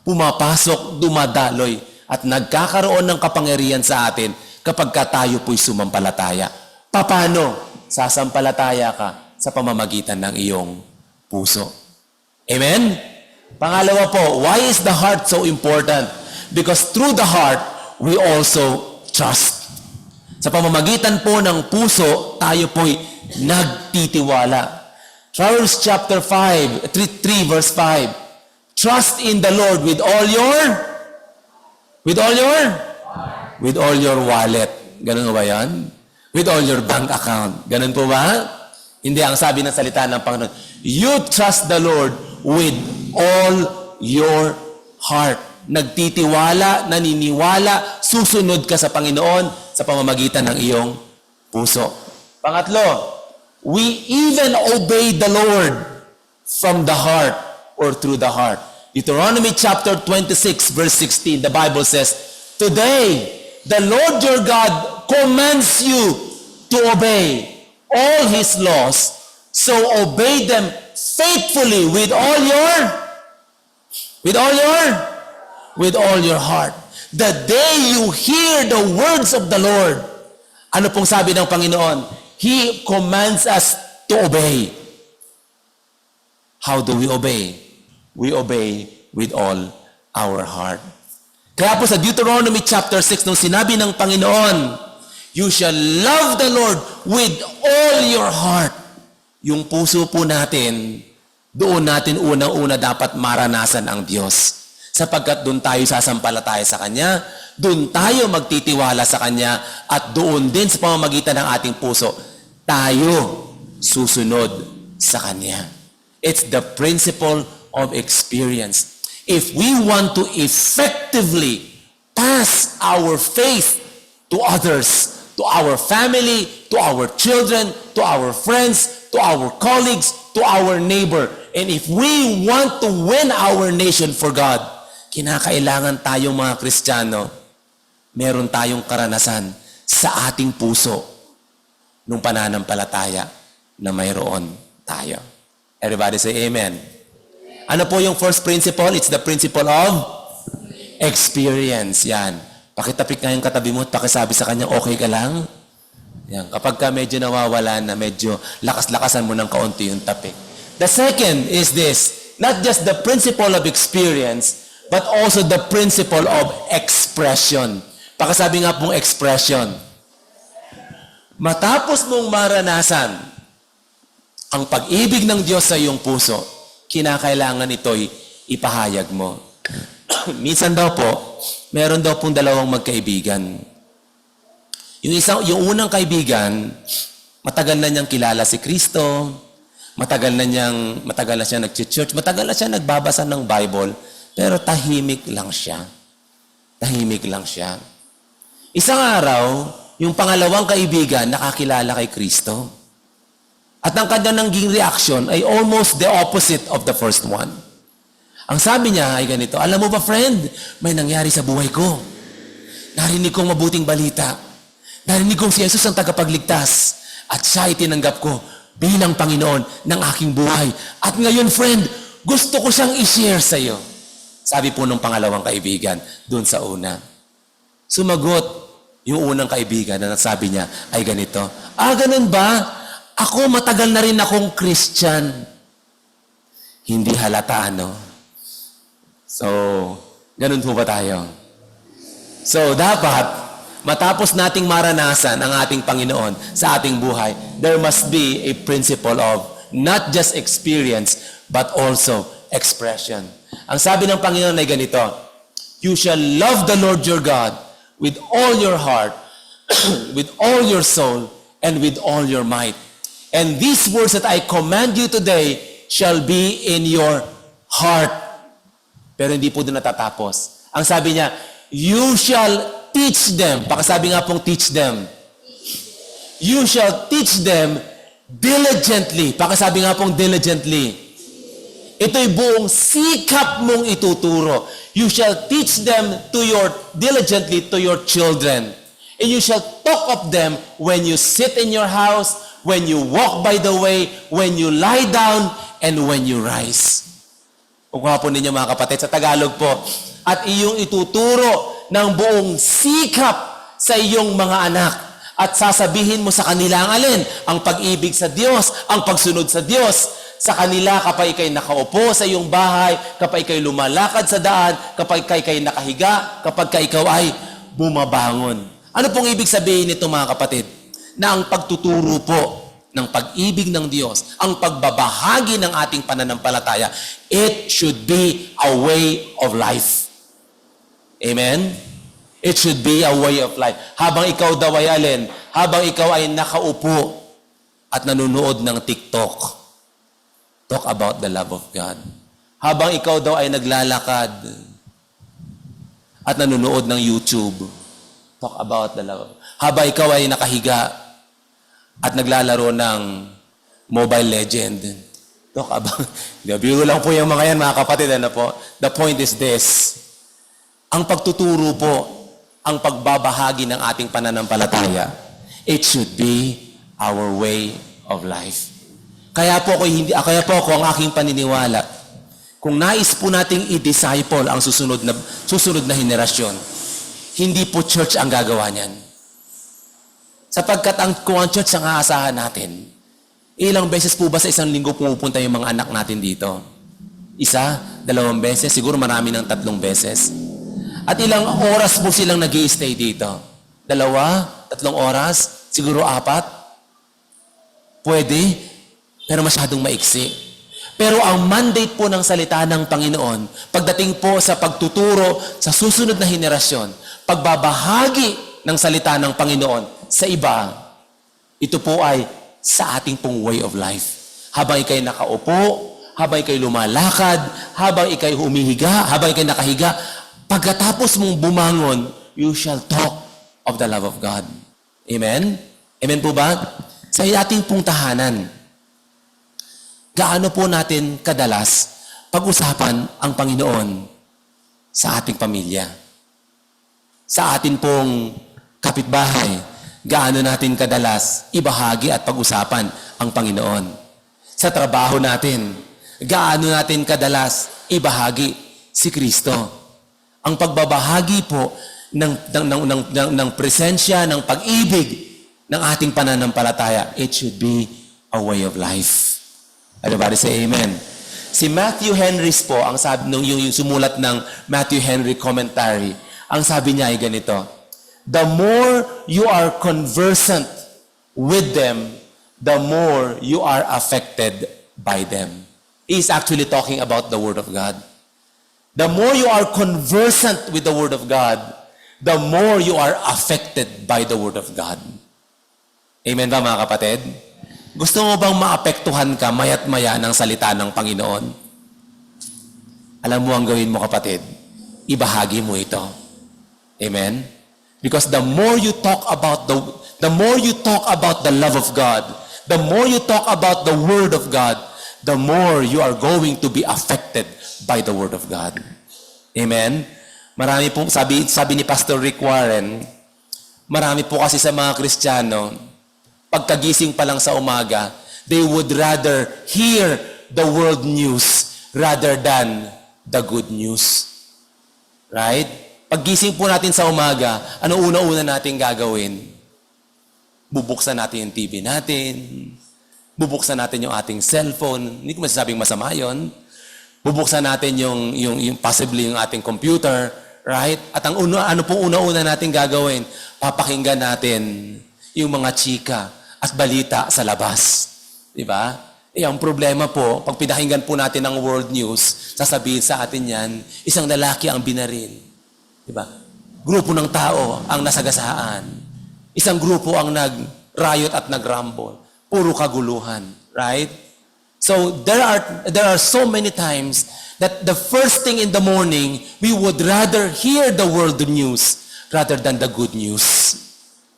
pumapasok, dumadaloy, at nagkakaroon ng kapangyarihan sa atin kapag tayo po'y sumampalataya. Paano? Sasampalataya ka sa pamamagitan ng iyong puso. Amen? Pangalawa po, why is the heart so important? Because through the heart, we also trust. Sa pamamagitan po ng puso, tayo po'y nagtitiwala. Proverbs chapter 3 verse 5. Trust in the Lord with all your wallet. Ganun ba yan? With all your bank account. Ganun po ba? Hindi, ang sabi ng salita ng Panginoon, you trust the Lord with all your heart. Nagtitiwala, naniniwala, susunod ka sa Panginoon sa pamamagitan ng iyong puso. Pangatlo, we even obey the Lord from the heart or through the heart. Deuteronomy chapter 26 verse 16, the Bible says, today, the Lord your God commands you to obey all His laws, so obey them faithfully with all your heart. The day you hear the words of the Lord, ano pong sabi ng Panginoon? He commands us to obey. How do we obey? We obey with all our heart. Kaya po sa Deuteronomy chapter 6, nung sinabi ng Panginoon, you shall love the Lord with all your heart. Yung puso po natin, doon natin unang-una dapat maranasan ang Diyos. Sapagkat doon tayo sasampalataya sa Kanya, doon tayo magtitiwala sa Kanya, at doon din sa pamamagitan ng ating puso, tayo susunod sa Kanya. It's the principle of experience. If we want to effectively pass our faith to others, to our family, to our children, to our friends, to our colleagues, to our neighbor, and if we want to win our nation for God, kinakailangan tayong mga Kristiyano, meron tayong karanasan sa ating puso nung pananampalataya na mayroon tayo. Everybody say amen. Ano po yung first principle? It's the principle of experience. Yan. Pakitapik nga yung katabi mo at pakisabi sa kanya, okay ka lang? Yan. Kapag ka medyo nawawala na, medyo lakas-lakasan mo ng kaunti yung tapik. The second is this, not just the principle of experience, but also the principle of expression. Pakisabi nga pong expression. Matapos mong maranasan ang pag-ibig ng Diyos sa iyong puso, kinakailangan ito'y ipahayag mo. Minsan daw po, meron daw pong dalawang magkaibigan. Yung unang kaibigan, matagal na niyang kilala si Kristo, matagal na siya nag-church, matagal na siya nagbabasa ng Bible, pero tahimik lang siya. Tahimik lang siya. Isang araw, yung pangalawang kaibigan nakakilala kay Kristo. At ang kanya naging reaction ay almost the opposite of the first one. Ang sabi niya ay ganito, alam mo ba friend, may nangyari sa buhay ko. Narinig kong mabuting balita. Narinig kong si Jesus ang tagapagligtas. At siya itinanggap ko bilang Panginoon ng aking buhay. At ngayon friend, gusto ko siyang i-share sa iyo. Sabi po ng pangalawang kaibigan, doon sa una. Sumagot yung unang kaibigan na sabi niya ay ganito, ganun ba? Ako matagal na rin akong Christian. Hindi halata, ano? So, ganun po ba tayo? So, dapat, matapos nating maranasan ang ating Panginoon sa ating buhay, there must be a principle of not just experience, but also expression. Ang sabi ng Panginoon ay ganito, you shall love the Lord your God with all your heart, with all your soul, and with all your might. And these words that I command you today shall be in your heart. Pero hindi po doon natatapos. Ang sabi niya, you shall teach them. Pakasabi nga pong teach them. You shall teach them diligently. Pakasabi nga pong diligently. Ito'y buong sikap mong ituturo. You shall teach them diligently to your children. And you shall talk of them when you sit in your house, when you walk by the way, when you lie down, and when you rise. Pagkuha po ninyo mga kapatid, sa Tagalog po, at iyong ituturo ng buong sikap sa iyong mga anak. At sasabihin mo sa kanila ang alin? Ang pag-ibig sa Diyos, ang pagsunod sa Diyos. Sa kanila kapag ikay nakaupo sa iyong bahay, kapag ikay lumalakad sa daan, kapag ikay nakahiga, kapag ikaw ay bumabangon. Ano pong ibig sabihin nito mga kapatid? Na ang pagtuturo po ng pag-ibig ng Diyos, ang pagbabahagi ng ating pananampalataya, it should be a way of life. Amen? It should be a way of life. Habang ikaw daw ay alin, habang ikaw ay nakaupo at nanonood ng TikTok, talk about the love of God. Habang ikaw daw ay naglalakad at nanonood ng YouTube, talk about the love of God. Habang ikaw ay nakahiga at naglalaro ng Mobile Legend, talk about, biro lang po yung mga yan mga kapatid, ano po? The point is this, ang pagtuturo po, ang pagbabahagi ng ating pananampalataya, it should be our way of life. Kaya po ako ang aking paniniwala. Kung nais po nating i-disciple ang susunod na henerasyon, hindi po church ang gagawa niyan. Sapagkat kung ang church ang aasahan natin, ilang beses po ba sa isang linggo pumupunta yung mga anak natin dito? 1, 2 beses, siguro marami ng 3 beses. At ilang oras po silang nag-i-stay dito? 2, 3 oras, siguro 4? Pwede, pero masyadong maiksi. Pero ang mandate po ng salita ng Panginoon, pagdating po sa pagtuturo sa susunod na henerasyon, pagbabahagi ng salita ng Panginoon sa iba, ito po ay sa ating pong way of life. Habang ikay nakaupo, habang ikay lumalakad, habang ikay humihiga, habang ikay nakahiga, pagkatapos mong bumangon, you shall talk of the love of God. Amen? Amen po ba? Sa ating pong tahanan, gaano po natin kadalas pag-usapan ang Panginoon sa ating pamilya? Sa ating pong kapitbahay, gaano natin kadalas ibahagi at pag-usapan ang Panginoon? Sa trabaho natin, gaano natin kadalas ibahagi si Kristo? Ang pagbabahagi po ng presensya, ng pag-ibig ng ating pananampalataya, it should be a way of life. Everybody say amen. Si Matthew Henrys po, ang sabi yung sumulat ng Matthew Henry Commentary, ang sabi niya ay ganito, the more you are conversant with them, the more you are affected by them. He is actually talking about the Word of God. The more you are conversant with the Word of God, the more you are affected by the Word of God. Amen ba mga kapatid? Gusto mo bang maapektuhan ka mayat maya ng salita ng Panginoon? Alam mo ang gawin mo kapatid, ibahagi mo ito. Amen? Because the more you talk about the love of God, the more you talk about the Word of God, the more you are going to be affected by the Word of God. Amen? Marami po, sabi ni Pastor Rick Warren, marami po kasi sa mga Kristiyano, pagkagising pa lang sa umaga, they would rather hear the world news rather than the good news. Right? Paggising po natin sa umaga, ano una-una natin gagawin? Bubuksan natin yung TV natin, bubuksan natin yung ating cellphone, hindi ko masasabing masama yun. Bubuksan natin yung possibly yung ating computer, right? At ano pong una-una natin gagawin? Papakinggan natin yung mga chika at balita sa labas. Di ba? Ang problema po, pag pinakinggan po natin ang world news, sasabihin sa atin yan, isang lalaki ang binaril. Di ba? Grupo ng tao ang nasagasaan. Isang grupo ang nag-riot at nag-rumble. Puro kaguluhan. Right? So, there are so many times that the first thing in the morning, we would rather hear the world news rather than the good news.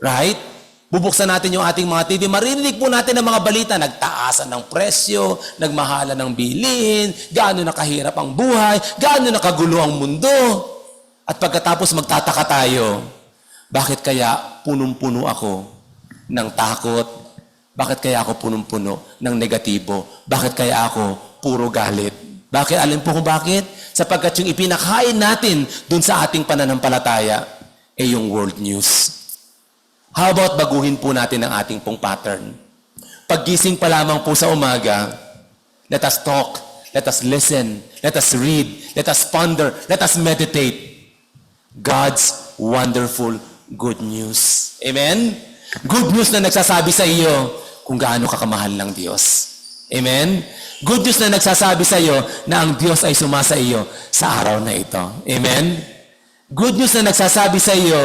Right? Bubuksan natin yung ating mga TV, marinig po natin ang mga balita, nagtaasan ng presyo, nagmahala ng bilihin, gaano nakahirap ang buhay, gaano nakagulo ang mundo. At pagkatapos magtataka tayo, bakit kaya punong-puno ako ng takot? Bakit kaya ako punong-puno ng negatibo? Bakit kaya ako puro galit? Bakit? Alam po kung bakit? Sapagkat yung ipinakain natin dun sa ating pananampalataya ay yung world news. How about baguhin po natin ang ating pong pattern? Paggising pa lamang po sa umaga, let us talk, let us listen, let us read, let us ponder, let us meditate God's wonderful good news. Amen? Good news na nagsasabi sa iyo kung gaano kakamahal ng Diyos. Amen? Good news na nagsasabi sa iyo na ang Diyos ay sumasa iyo sa araw na ito. Amen? Good news na nagsasabi sa iyo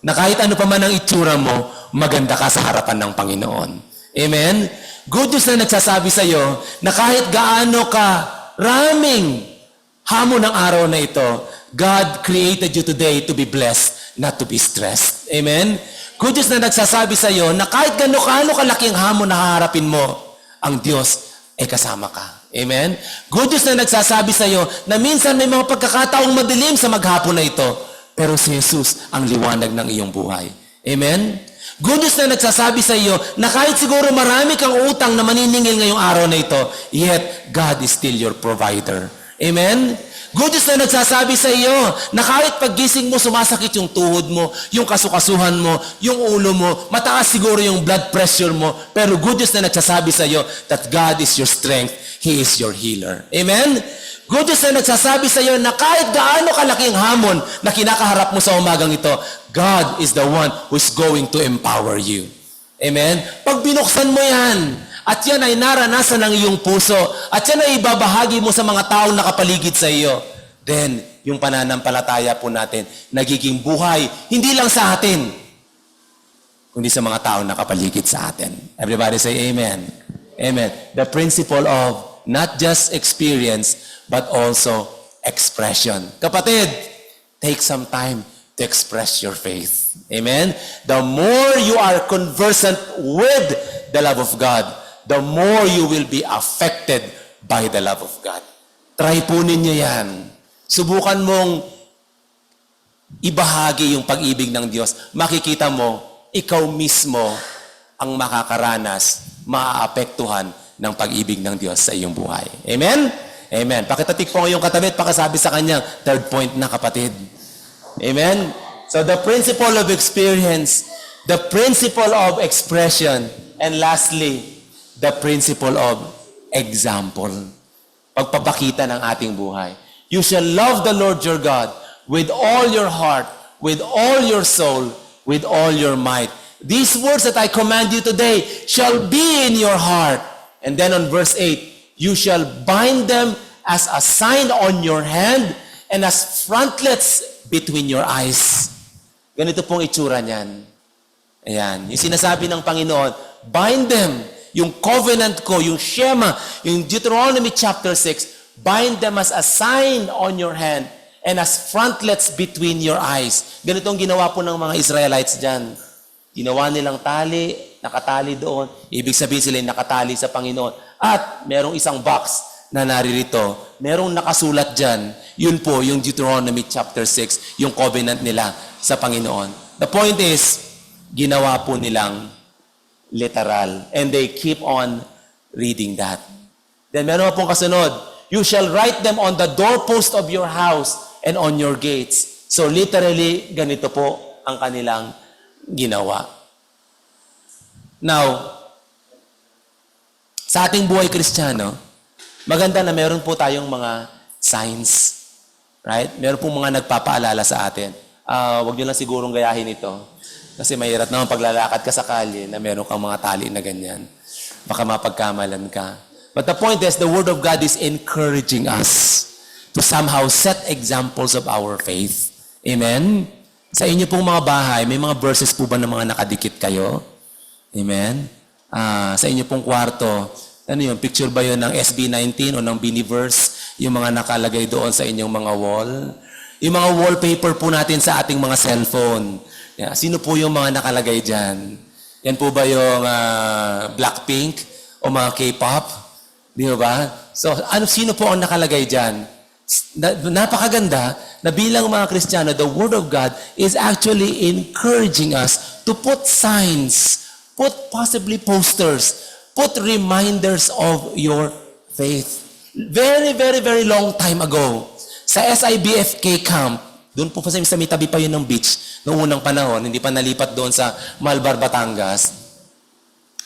na kahit ano pa man ang itsura mo, maganda ka sa harapan ng Panginoon. Amen? Good news na nagsasabi sa iyo na kahit gaano ka raming hamon ng araw na ito, God created you today to be blessed, not to be stressed. Amen? Good news na nagsasabi sa iyo na kahit gaano kalaking hamon na haharapin mo, ang Diyos ay kasama ka. Amen? Good news na nagsasabi sa iyo na minsan may mga pagkakataong madilim sa maghapon na ito, pero si Jesus ang liwanag ng iyong buhay. Amen? Good news na nagsasabi sa iyo na kahit siguro marami kang utang na maniningil ngayong araw na ito, yet God is still your provider. Amen? Good news na nagsasabi sa iyo na kahit paggising mo, sumasakit yung tuhod mo, yung kasukasuhan mo, yung ulo mo, mataas siguro yung blood pressure mo, pero good news na nagsasabi sa iyo that God is your strength, He is your healer. Amen? Good news na nagsasabi sa iyo na kahit gaano kalaking hamon na kinakaharap mo sa umagang ito, God is the one who is going to empower you. Amen? Pag binuksan mo yan, at yan ay naranasan ng iyong puso, at yan ay ibabahagi mo sa mga taong nakapaligid sa iyo, then, yung pananampalataya po natin, nagiging buhay, hindi lang sa atin, kundi sa mga taong nakapaligid sa atin. Everybody say amen. Amen. The principle of not just experience, but also expression. Kapatid, take some time to express your faith. Amen? The more you are conversant with the love of God, the more you will be affected by the love of God. Try po ninyo yan. Subukan mong ibahagi yung pag-ibig ng Diyos. Makikita mo, ikaw mismo ang makakaranas, maaapektuhan ng pag-ibig ng Diyos sa iyong buhay. Amen? Amen. Pakitatik po ngayong katabi at pakasabi sa kanya, third point na kapatid. Amen? So the principle of experience, the principle of expression, and lastly, the principle of example. Pagpapakita ng ating buhay. You shall love the Lord your God with all your heart, with all your soul, with all your might. These words that I command you today shall be in your heart. And then on verse 8, you shall bind them as a sign on your hand and as frontlets between your eyes. Ganito pong itsura niyan. Ayan. Yung sinasabi ng Panginoon, bind them. Yung covenant ko, yung Shema, yung Deuteronomy chapter 6, bind them as a sign on your hand and as frontlets between your eyes. Ganito ang ginawa po ng mga Israelites dyan. Ginawa nilang tali, nakatali doon. Ibig sabihin sila nakatali sa Panginoon. At merong isang box na naririto. Merong nakasulat dyan. Yun po, yung Deuteronomy chapter 6, yung covenant nila sa Panginoon. The point is, ginawa po nilang literal. And they keep on reading that. Then meron pong kasunod, you shall write them on the doorpost of your house and on your gates. So literally, ganito po ang kanilang ginawa. Now, sa ating buhay Kristiyano, maganda na meron po tayong mga signs. Right? Meron pong mga nagpapaalala sa atin. Huwag nyo lang sigurong gayahin ito. Kasi mahirap naman paglalakad ka sa kalye na meron kang mga tali na ganyan. Baka mapagkamalan ka. But the point is, the Word of God is encouraging us to somehow set examples of our faith. Amen? Sa inyo pong mga bahay, may mga verses po ba na mga nakadikit kayo? Amen? Sa inyo pong kwarto, ano yun, picture ba yun ng SB19 o ng Biniverse? Yung mga nakalagay doon sa inyong mga wall? Yung mga wallpaper po natin sa ating mga cellphone. Sino po yung mga nakalagay dyan? Yan po ba yung Blackpink o mga K-pop? Di ba? So, sino po ang nakalagay dyan? Napakaganda na bilang mga Kristiyano, the Word of God is actually encouraging us to put signs, put possibly posters, put reminders of your faith. Very, very, very long time ago, sa SIBFK camp, doon po sa may tabi pa yun ng beach, noong unang panahon, hindi pa nalipat doon sa Malbar, Batangas,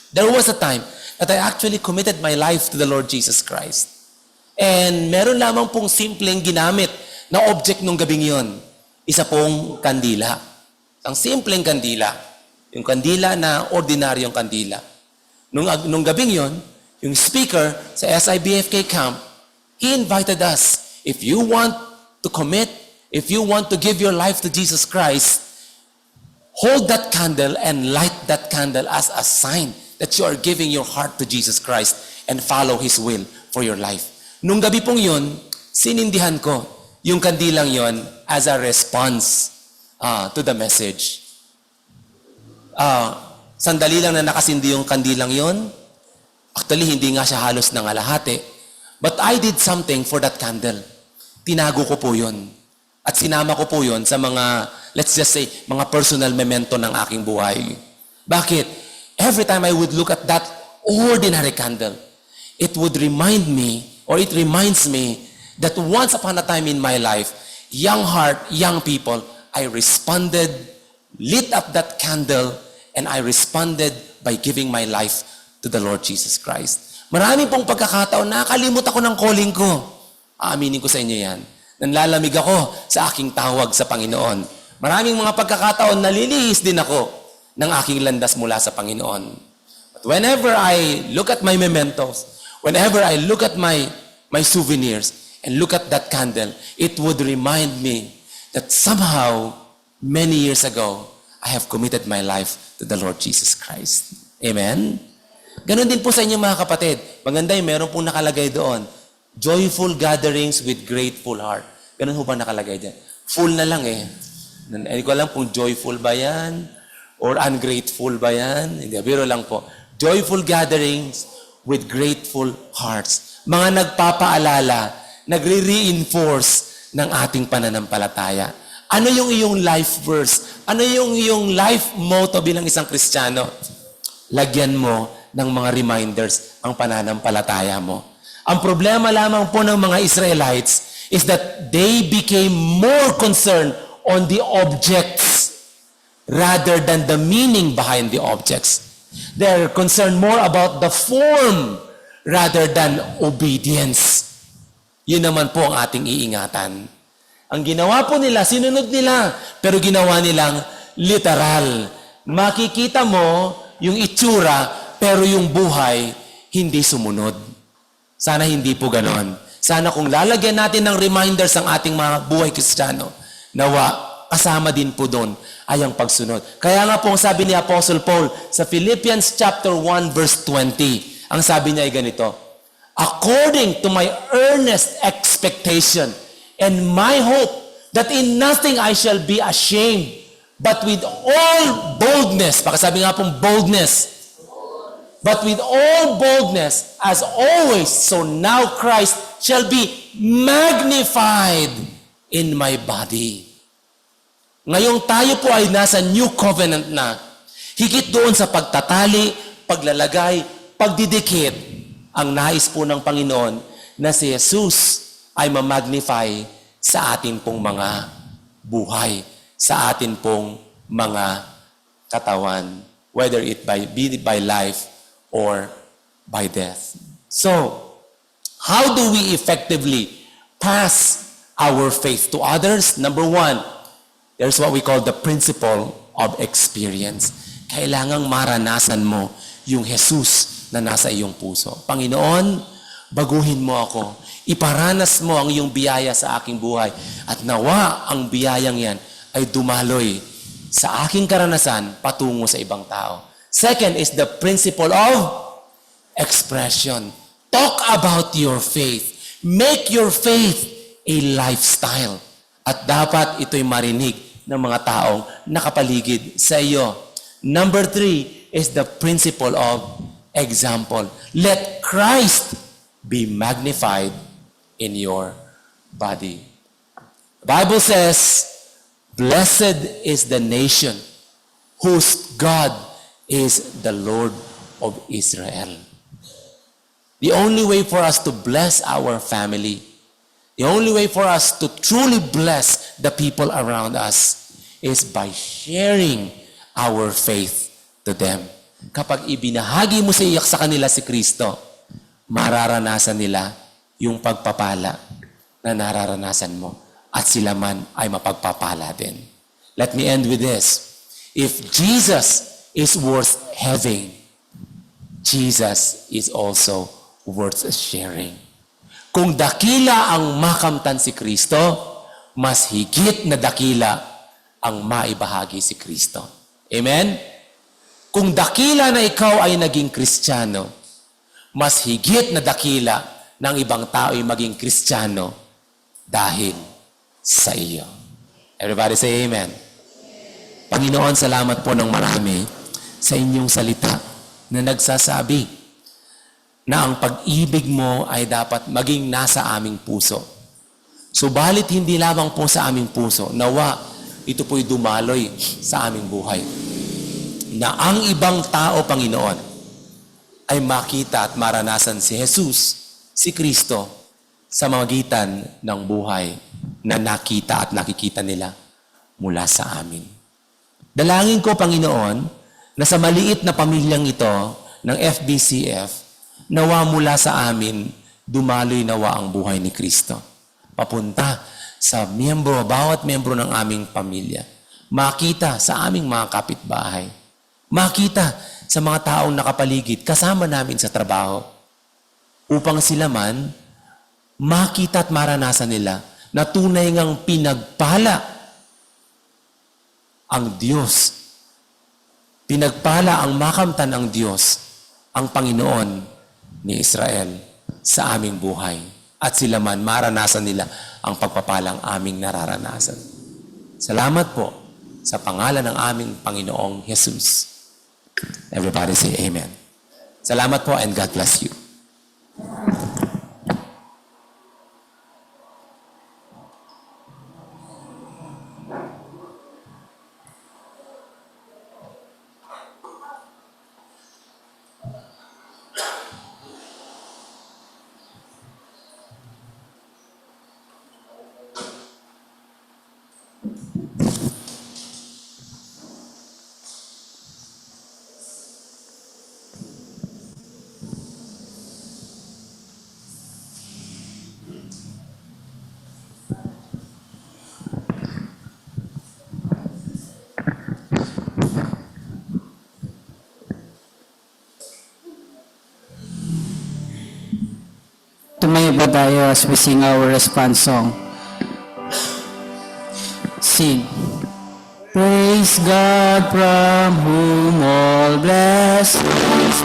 there was a time that I actually committed my life to the Lord Jesus Christ. And meron lamang pong simpleng ginamit na object nung gabing yon. Isa pong kandila. Ang simpleng kandila. Yung kandila na ordinaryong kandila. Nung gabing yon, yung speaker sa SIBFK camp, he invited us, if you want to commit, if you want to give your life to Jesus Christ, hold that candle and light that candle as a sign that you are giving your heart to Jesus Christ and follow His will for your life. Nung gabi pong yun, sinindihan ko yung kandilang yon as a response to the message. Sandali lang na nakasindi yung kandilang yon. Actually, hindi nga siya halos nangalahati. But I did something for that candle. Tinago ko po yun. At sinama ko po yun sa mga, let's just say, mga personal memento ng aking buhay. Bakit? Every time I would look at that ordinary candle, it would remind me, or it reminds me, that once upon a time in my life, young heart, young people, I responded, lit up that candle, and I responded by giving my life to the Lord Jesus Christ. Marami pong pagkakataon, nakakalimut ako ng calling ko. Aaminin ko sa inyo yan. Nanlalamig ako sa aking tawag sa Panginoon. Maraming mga pagkakataon, nalilihis din ako ng aking landas mula sa Panginoon. But whenever I look at my mementos, whenever I look at my souvenirs and look at that candle, it would remind me that somehow, many years ago, I have committed my life to the Lord Jesus Christ. Amen? Ganon din po sa inyo mga kapatid. Maganda yung meron pong nakalagay doon. Joyful gatherings with grateful heart. Ganon po ba nakalagay dyan? Full na lang eh. Hindi ko alam kung joyful ba yan or ungrateful ba yan. Hindi, biro lang po. Joyful gatherings with grateful hearts. Mga nagpapaalala, nagre-reinforce ng ating pananampalataya. Ano yung iyong life verse? Ano yung iyong life motto bilang isang Kristiyano? Lagyan mo ng mga reminders ang pananampalataya mo. Ang problema lamang po ng mga Israelites is that they became more concerned on the objects rather than the meaning behind the objects. They're concerned more about the form rather than obedience. Yun naman po ang ating iingatan. Ang ginawa po nila, sinunod nila, pero ginawa nilang literal. Makikita mo yung itsura, pero yung buhay, hindi sumunod. Sana hindi po ganon. Sana kung lalagyan natin ng reminders ang ating mga buhay Kristiyano, nawa, kasama din po doon ay ang pagsunod. Kaya nga po ang sabi ni Apostle Paul sa Philippians chapter 1 verse 20, ang sabi niya ay ganito, according to my earnest expectation and my hope that in nothing I shall be ashamed, but with all boldness, pakasabi nga pong boldness, but with all boldness, as always, so now Christ shall be magnified in my body. Ngayong tayo po ay nasa new covenant na, higit doon sa pagtatali, paglalagay, pagdidikit, ang nais po ng Panginoon na si Jesus ay ma-magnify sa atin pong mga buhay, sa atin pong mga katawan, whether it be by life or by death. So, how do we effectively pass our faith to others? Number one, there's what we call the principle of experience. Kailangang maranasan mo yung Jesus na nasa iyong puso. Panginoon, baguhin mo ako. Iparanas mo ang iyong biyaya sa aking buhay. At nawa ang biyayang yan ay dumaloy sa aking karanasan patungo sa ibang tao. Second is the principle of expression. Talk about your faith. Make your faith a lifestyle. At dapat ito'y marinig ng mga taong nakapaligid sa iyo. Number 3, is the principle of example. Let Christ be magnified in your body. The Bible says, blessed is the nation whose God is the Lord of Israel. The only way for us to bless our family, the only way for us to truly bless the people around us is by sharing our faith to them. Kapag ibinahagi mo sa kanila si Kristo, mararanasan nila yung pagpapala na nararanasan mo at sila man ay mapagpapala din. Let me end with this. If Jesus is worth having, Jesus is also worth sharing. Kung dakila ang makamtan si Kristo, mas higit na dakila ang maibahagi si Kristo. Amen? Kung dakila na ikaw ay naging Kristiyano, mas higit na dakila ng ibang tao ay maging Kristiyano dahil sa iyo. Everybody say amen. Panginoon, salamat po ng marami sa inyong salita na nagsasabi na ang pag-ibig mo ay dapat maging nasa aming puso. Subalit hindi lamang po sa aming puso, nawa ito po'y dumaloy sa aming buhay. Na ang ibang tao, Panginoon, ay makita at maranasan si Jesus, si Kristo, sa magitan ng buhay na nakita at nakikita nila mula sa amin. Dalangin ko, Panginoon, na sa maliit na pamilyang ito ng FBCF, nawa mula sa amin, dumaloy nawa ang buhay ni Kristo. Papunta sa bawat miyembro ng aming pamilya. Makita sa aming mga kapitbahay. Makita sa mga taong nakapaligid, kasama namin sa trabaho. Upang sila man, makita at maranasan nila na tunay ngang pinagpala ang Diyos. Pinagpala ang makamtan ang Diyos, ang Panginoon ni Israel sa aming buhay. At sila man, maranasan nila ang pagpapalang aming nararanasan. Salamat po sa pangalan ng aming Panginoong Jesus. Everybody say amen. Salamat po and God bless you. Tumayo ba tayo as we sing our response song? Sing. Praise God from whom all blessings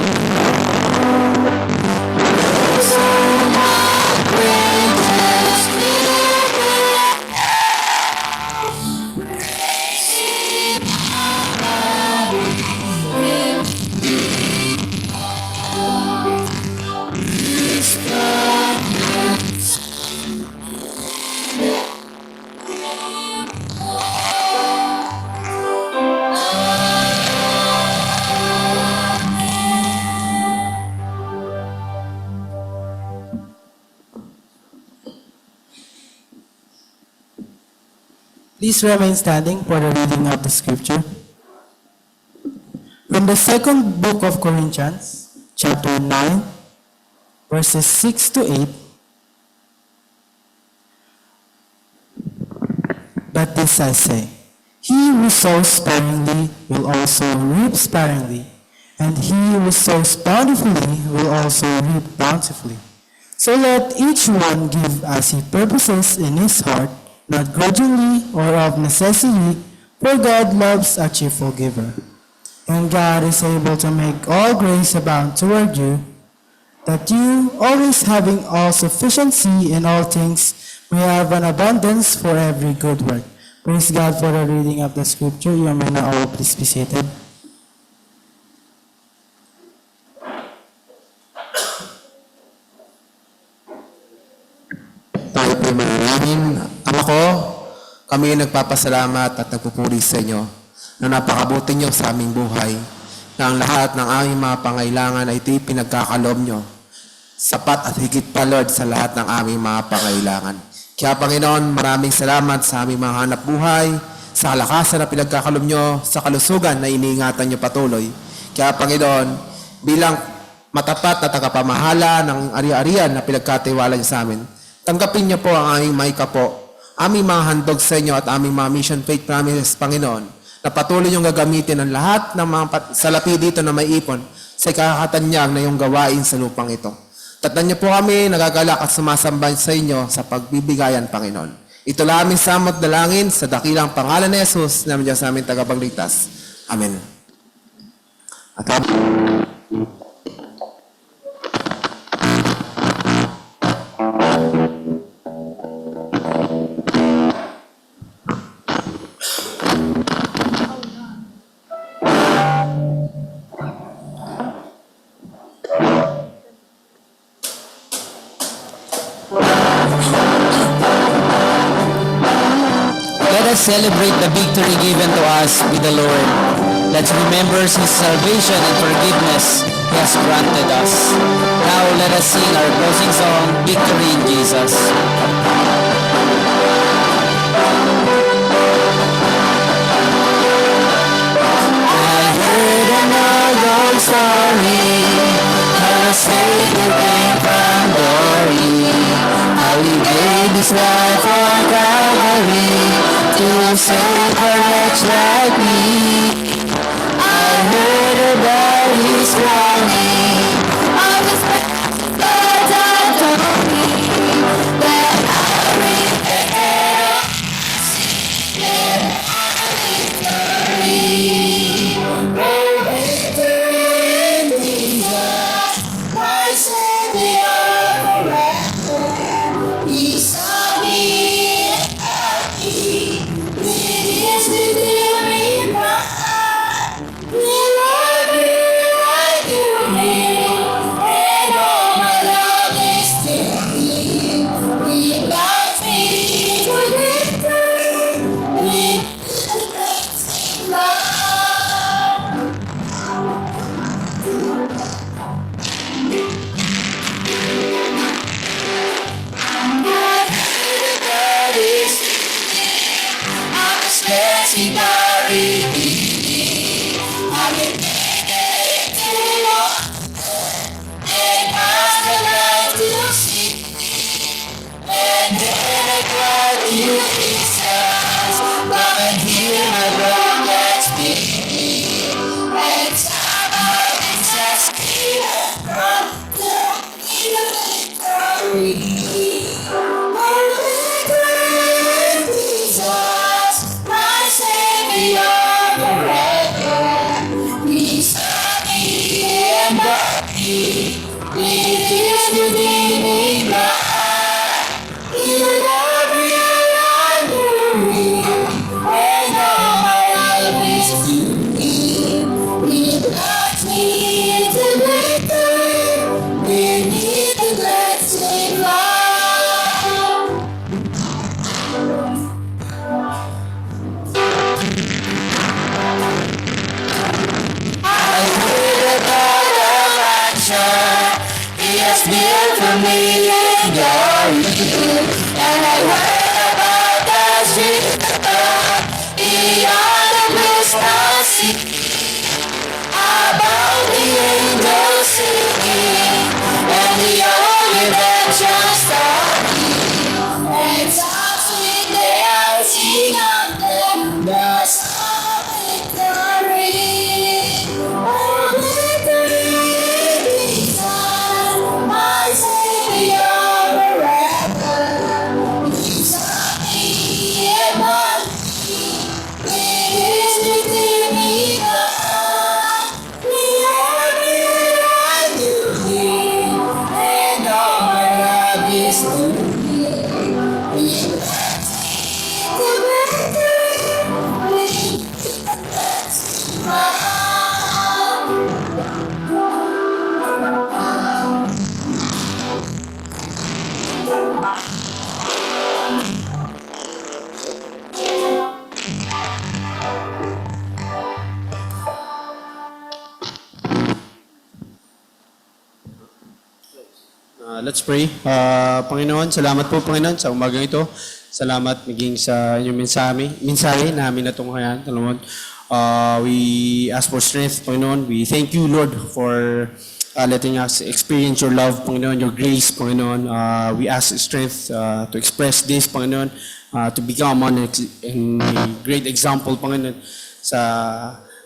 Please remain standing for the reading of the scripture. From the second book of Corinthians, chapter 9, verses 6 to 8. But this I say, he who sows sparingly will also reap sparingly, and he who sows bountifully will also reap bountifully. So let each one give as he purposes in his heart, not grudgingly or of necessity, for God loves a cheerful giver. And God is able to make all grace abound toward you, that you, always having all sufficiency in all things, may have an abundance for every good work. Praise God for the reading of the scripture. You may now all please be seated. Kami ay nagpapasalamat at nagpupuri sa inyo na napakabuti nyo sa aming buhay, na ang lahat ng aming mga pangailangan ay ito'y pinagkakaloob nyo. Sapat at higit pa, Lord, sa lahat ng aming mga pangailangan. Kaya, Panginoon, maraming salamat sa aming mga hanap buhay, sa kalakasan na pinagkakaloob nyo, sa kalusugan na iniingatan nyo patuloy. Kaya, Panginoon, bilang matapat na tagapamahala ng ari-arian na pinagkatiwala nyo sa amin, tanggapin nyo po ang aming maikapo, aming mga handog sa inyo at aming mga mission faith promises, Panginoon, na patuloy niyong gagamitin ang lahat ng mga salapi dito na may ipon sa ikakatanyag na yung gawain sa lupang ito. Tatan niyo po kami, nagagalak at sumasamba sa inyo sa pagbibigayan, Panginoon. Ito lang aming samot dalangin sa dakilang pangalan ni Jesus na Diyos aming tagapagligtas. Amen. At Let us celebrate the victory given to us with the Lord. Let's remember His salvation and forgiveness He has granted us. Now let us sing our closing song, Victory in Jesus. I heard an old story, how a Savior came from glory, how He gave His life on Calvary to save a wretch like me. I heard about His crowning, of His blood and glory, that I repent of sin and victory. Oh, victory in Jesus, my Savior forever. He saw me happy with His redeeming blood. He loved me like you did, and all my love is to Him. He loves me to victory with His blessing love. Let's pray. Panginoon, salamat po Panginoon sa umagang ito. Salamat maging sa inyong mensahe namin na tunghayan. Panginoon, we ask for strength, Panginoon. We thank you, Lord, for letting us experience your love, Panginoon, your grace, Panginoon. We ask strength to express this, Panginoon, to become a great example, Panginoon, sa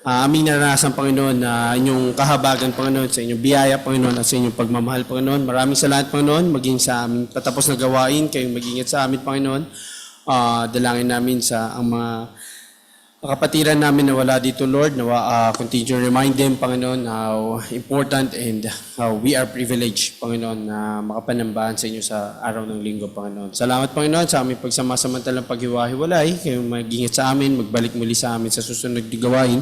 aming naranasan, Panginoon, na inyong kahabagan, Panginoon, sa inyong biyaya, Panginoon, at sa inyong pagmamahal, Panginoon. Maraming salamat, Panginoon, maging sa aming patapos na gawain, kayong mag-ingat sa amin, Panginoon. Dalangin namin sa ang mga kapatiran namin na wala dito, Lord, na continue to remind them, Panginoon, how important and how we are privileged, Panginoon, na makapanambahan sa inyo sa araw ng linggo, Panginoon. Salamat, Panginoon, sa aming pagsamasamantalang paghiwa-hiwalay, kayong mag-ingat sa amin, magbalik muli sa amin sa susunod na gawain.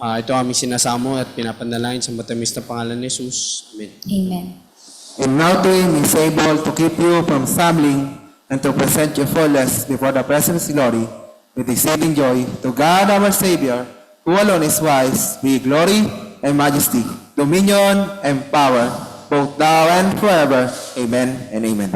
Ito aming sinasamo at pinapanalangin sa matamis na pangalan ni Jesus. Amen. Amen. And now to him is able to keep you from stumbling and to present you faultless before the presence of glory with exceeding joy. To God our Savior, who alone is wise, be glory and majesty, dominion and power, both now and forever. Amen and amen.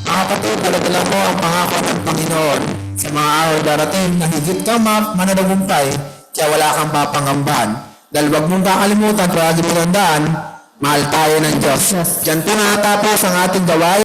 Mga kapatid, daladala mo ang pangako ng Panginoon sa mga araw darating na higit ka mananagumpay, kaya wala kang papangambahan. Dahil huwag mong kakalimutan, palagi mo tandaan, mahal tayo ng Diyos. Diyan po natapos ang ating gawain.